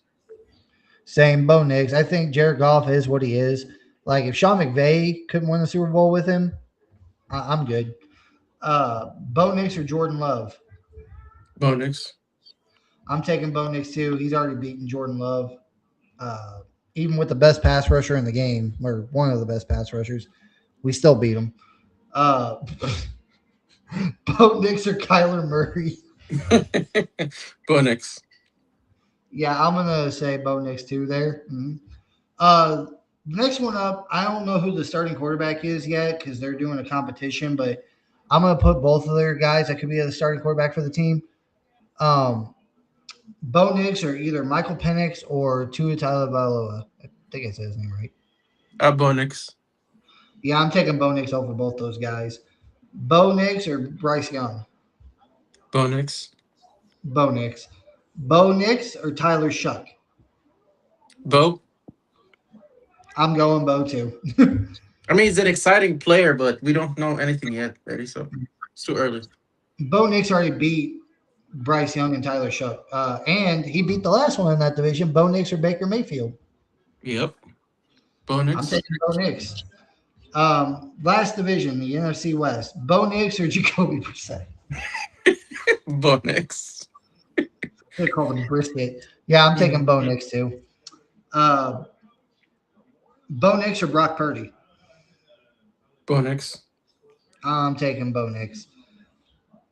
Speaker 1: Same, Bo Nix. I think Jared Goff is what he is. Like if Sean McVay couldn't win the Super Bowl with him, I'm good. Bo Nix or Jordan Love?
Speaker 2: Bo Nix.
Speaker 1: I'm taking Bo Nix too. He's already beaten Jordan Love. Even with the best pass rusher in the game, or one of the best pass rushers, we still beat him. Bo Nix or Kyler Murray?
Speaker 2: Bo Nix.
Speaker 1: Yeah, I'm gonna say Bo Nix too there. Mm-hmm. Next one up, I don't know who the starting quarterback is yet because they're doing a competition, but I'm gonna put both of their guys that could be the starting quarterback for the team. Um, Bo Nix or either Michael Penix or Tua Tagovailoa. I think I said his name right.
Speaker 2: Bo Nix.
Speaker 1: Yeah, I'm taking Bo Nix over both those guys. Bo Nix or Bryce Young?
Speaker 2: Bo Nix.
Speaker 1: Bo Nix. Bo Nix or Tyler Shuck?
Speaker 2: Bo.
Speaker 1: I'm going Bo too.
Speaker 2: I mean, he's an exciting player, but we don't know anything yet, Eddie. So it's too early.
Speaker 1: Bo Nix already beat Bryce Young and Tyler Shuck. And he beat the last one in that division, Bo Nix or Baker Mayfield.
Speaker 2: Yep. Bo
Speaker 1: I'm
Speaker 2: Nix.
Speaker 1: taking Bo Nix. Last division, the NFC West. Bo Nix or Jacoby Brissett?
Speaker 2: Bo Nix.
Speaker 1: They call him brisket. Yeah, I'm taking Bo Nix too. Uh, Bo Nix or Brock Purdy?
Speaker 2: Bo Nix.
Speaker 1: I'm taking Bo Nix.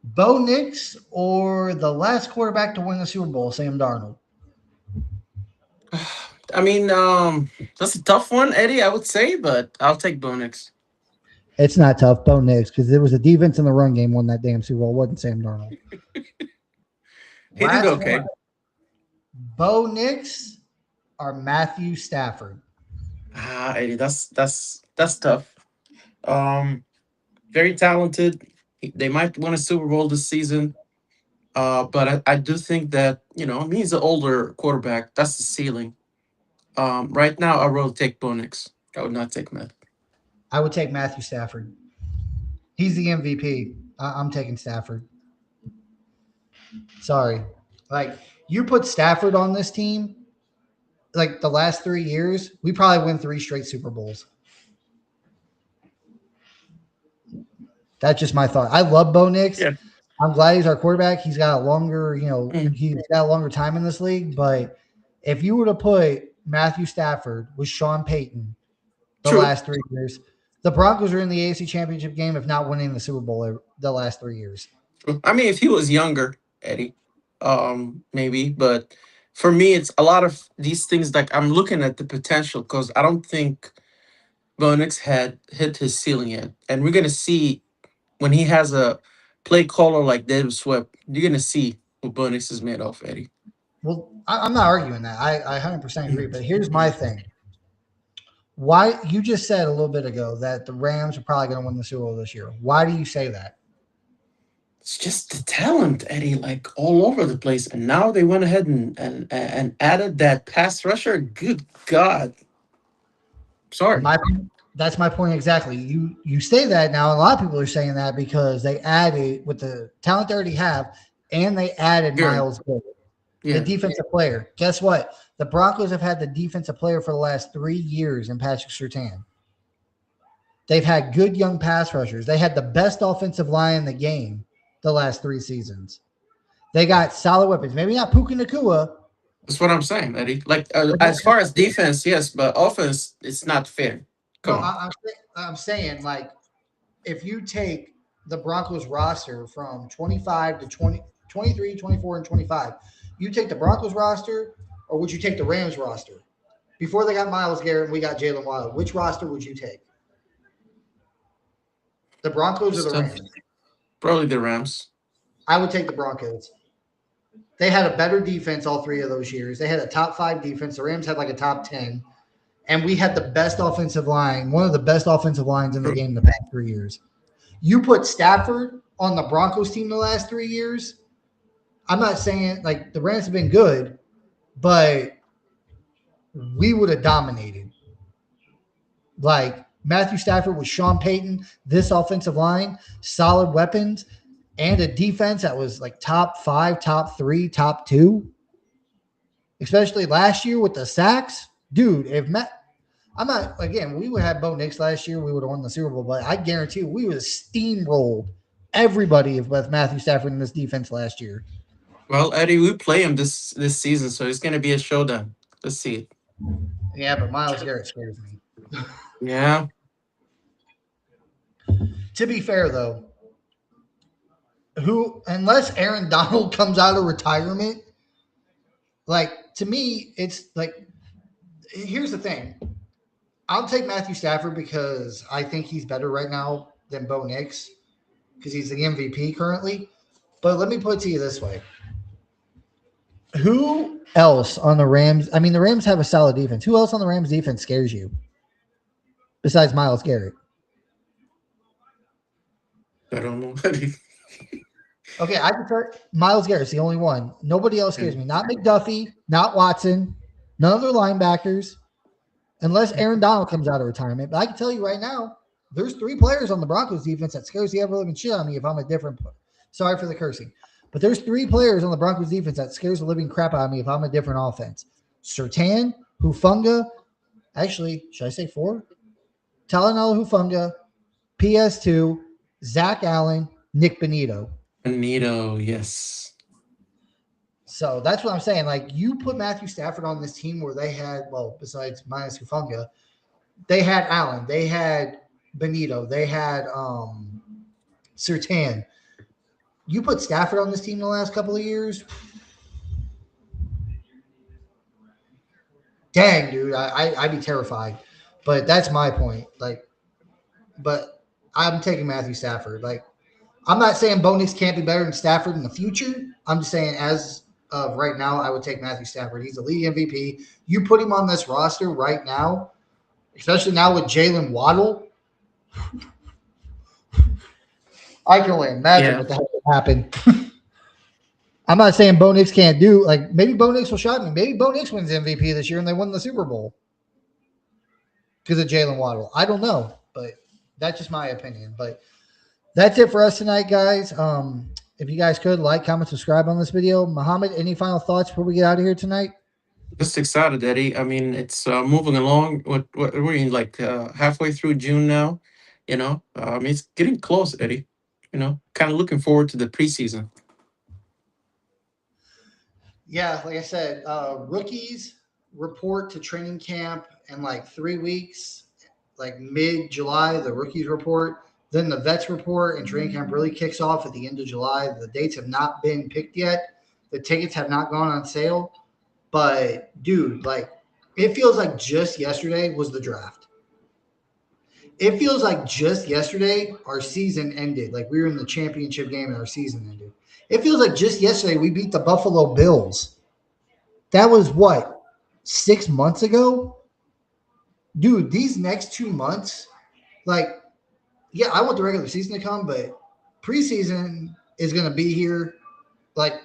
Speaker 1: Bo Nix or the last quarterback to win the Super Bowl, Sam Darnold?
Speaker 2: I mean, that's a tough one, Eddie, I would say, but I'll take Bo Nix.
Speaker 1: It's not tough, Bo Nix, because it was the defense in the run game won that damn Super Bowl. It wasn't Sam Darnold.
Speaker 2: He did okay.
Speaker 1: One, Bo Nix or Matthew Stafford?
Speaker 2: Eddie, that's tough. Very talented. They might win a Super Bowl this season. But I do think that, he's an older quarterback. That's the ceiling. Right now, I will take Bo Nix. I would not take Matt.
Speaker 1: I would take Matthew Stafford. He's the MVP. I'm taking Stafford. Sorry. Like, you put Stafford on this team, like the last 3 years, we probably win 3 straight Super Bowls. That's just my thought. I love Bo Nix.
Speaker 2: Yeah.
Speaker 1: I'm glad he's our quarterback. He's got a longer, he's got a longer time in this league. But if you were to put Matthew Stafford with Sean Payton the
Speaker 2: True.
Speaker 1: last 3 years, the Broncos are in the AFC Championship game, if not winning the Super Bowl the last 3 years.
Speaker 2: I mean, if he was younger, Eddie, maybe. But for me, it's a lot of these things. Like I'm looking at the potential because I don't think Bo Nix had hit his ceiling yet, and we're gonna see when he has a play caller like David Swept. You're gonna see what Bo Nix is made of, Eddie.
Speaker 1: Well, I'm not arguing that. I 100% agree. But here's my thing. Why you just said a little bit ago that the Rams are probably going to win the Super Bowl this year. Why do you say that?
Speaker 2: It's just the talent, Eddie, like all over the place. And now they went ahead and added that pass rusher. Good God. Sorry.
Speaker 1: That's my point exactly. You say that now, and a lot of people are saying that because they added with the talent they already have, and they added Miles Garrett, the defensive player. Guess what? The Broncos have had the defensive player for the last 3 years in Patrick Surtain. They've had good young pass rushers. They had the best offensive line in the game the last 3 seasons. They got solid weapons. Maybe not Puka Nacua,
Speaker 2: That's what I'm saying, Eddie. Like
Speaker 1: But
Speaker 2: as far as defense, yes, but offense, it's not fair.
Speaker 1: no,
Speaker 2: Come on.
Speaker 1: I'm saying like if you take the Broncos roster from 25 to 20, 23, 24, and 25, you take the Broncos roster or would you take the Rams roster? Before they got Miles Garrett and we got Jalen Waddle, which roster would you take? The Broncos or the
Speaker 2: Still,
Speaker 1: Rams?
Speaker 2: probably the Rams.
Speaker 1: I would take the Broncos. They had a better defense all 3 of those years. They had a top 5 defense. The Rams had like a top 10. And we had the best offensive line, one of the best offensive lines in the game in the past 3 years. You put Stafford on the Broncos team the last 3 years. I'm not saying like the Rams have been good, but we would have dominated. Like Matthew Stafford with Sean Payton, this offensive line, solid weapons, and a defense that was like top 5, top 3, top 2. Especially last year with the sacks. Dude, if Matt, I'm not, again, we would have Bo Nix last year, we would have won the Super Bowl, but I guarantee you we would have steamrolled everybody with Matthew Stafford in this defense last year.
Speaker 2: Well, Eddie, we play him this season, so it's gonna be a showdown. Let's see it.
Speaker 1: Yeah, but Miles Garrett scares me.
Speaker 2: Yeah.
Speaker 1: To be fair, though, unless Aaron Donald comes out of retirement, like to me, it's like here's the thing. I'll take Matthew Stafford because I think he's better right now than Bo Nix because he's the MVP currently. But let me put it to you this way. Who else on the Rams? I mean, the Rams have a solid defense. Who else on the Rams defense scares you besides Myles Garrett?
Speaker 2: I don't know.
Speaker 1: Okay, I prefer Myles Garrett's the only one. Nobody else scares me. Not McDuffie, not Watson, none of their linebackers, unless Aaron Donald comes out of retirement. But I can tell you right now, there's 3 players on the Broncos defense that scares the ever living shit out of me if I'm a different. Sorry for the cursing, but there's 3 players on the Broncos defense that scares the living crap out of me if I'm a different offense. Surtain, Hufanga, actually, should I say 4? Talanoa Hufanga, PS2, Zach Allen, Nick Benito.
Speaker 2: Benito, yes.
Speaker 1: So that's what I'm saying. Like you put Matthew Stafford on this team where they had, well, besides minus Hufanga, they had Allen, they had Benito, they had Surtain. You put Stafford on this team the last couple of years. Dang, dude, I'd be terrified. But that's my point. Like, but I'm taking Matthew Stafford. Like, I'm not saying Bo Nix can't be better than Stafford in the future. I'm just saying as of right now, I would take Matthew Stafford. He's the league MVP. You put him on this roster right now, especially now with Jalen Waddle. I can only imagine what the hell would happen. I'm not saying Bo Nix can't do like maybe Bo Nix will shock me. Maybe Bo Nix wins MVP this year and they win the Super Bowl because of Jalen Waddle. I don't know, but that's just my opinion. But that's it for us tonight, guys. If you guys could like, comment, subscribe on this video. Mohamed, any final thoughts before we get out of here tonight?
Speaker 2: Just excited, Eddie. I mean, it's moving along. What we're in like halfway through June now. It's getting close, Eddie. Kind of looking forward to the preseason.
Speaker 1: Yeah, like I said, rookies report to training camp in like 3 weeks, like mid-July, the rookies report. Then the vets report and training camp really kicks off at the end of July. The dates have not been picked yet. The tickets have not gone on sale. But, dude, like, it feels like just yesterday was the draft. It feels like just yesterday our season ended. Like, we were in the championship game and our season ended. It feels like just yesterday we beat the Buffalo Bills. That was what, 6 months ago? Dude, these next 2 months, like, yeah, I want the regular season to come, but preseason is going to be here like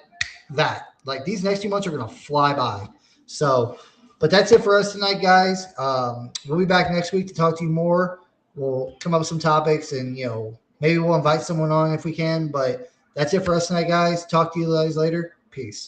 Speaker 1: that. Like, these next 2 months are going to fly by. So, but that's it for us tonight, guys. We'll be back next week to talk to you more. We'll come up with some topics and, maybe we'll invite someone on if we can. But that's it for us tonight, guys. Talk to you guys later. Peace.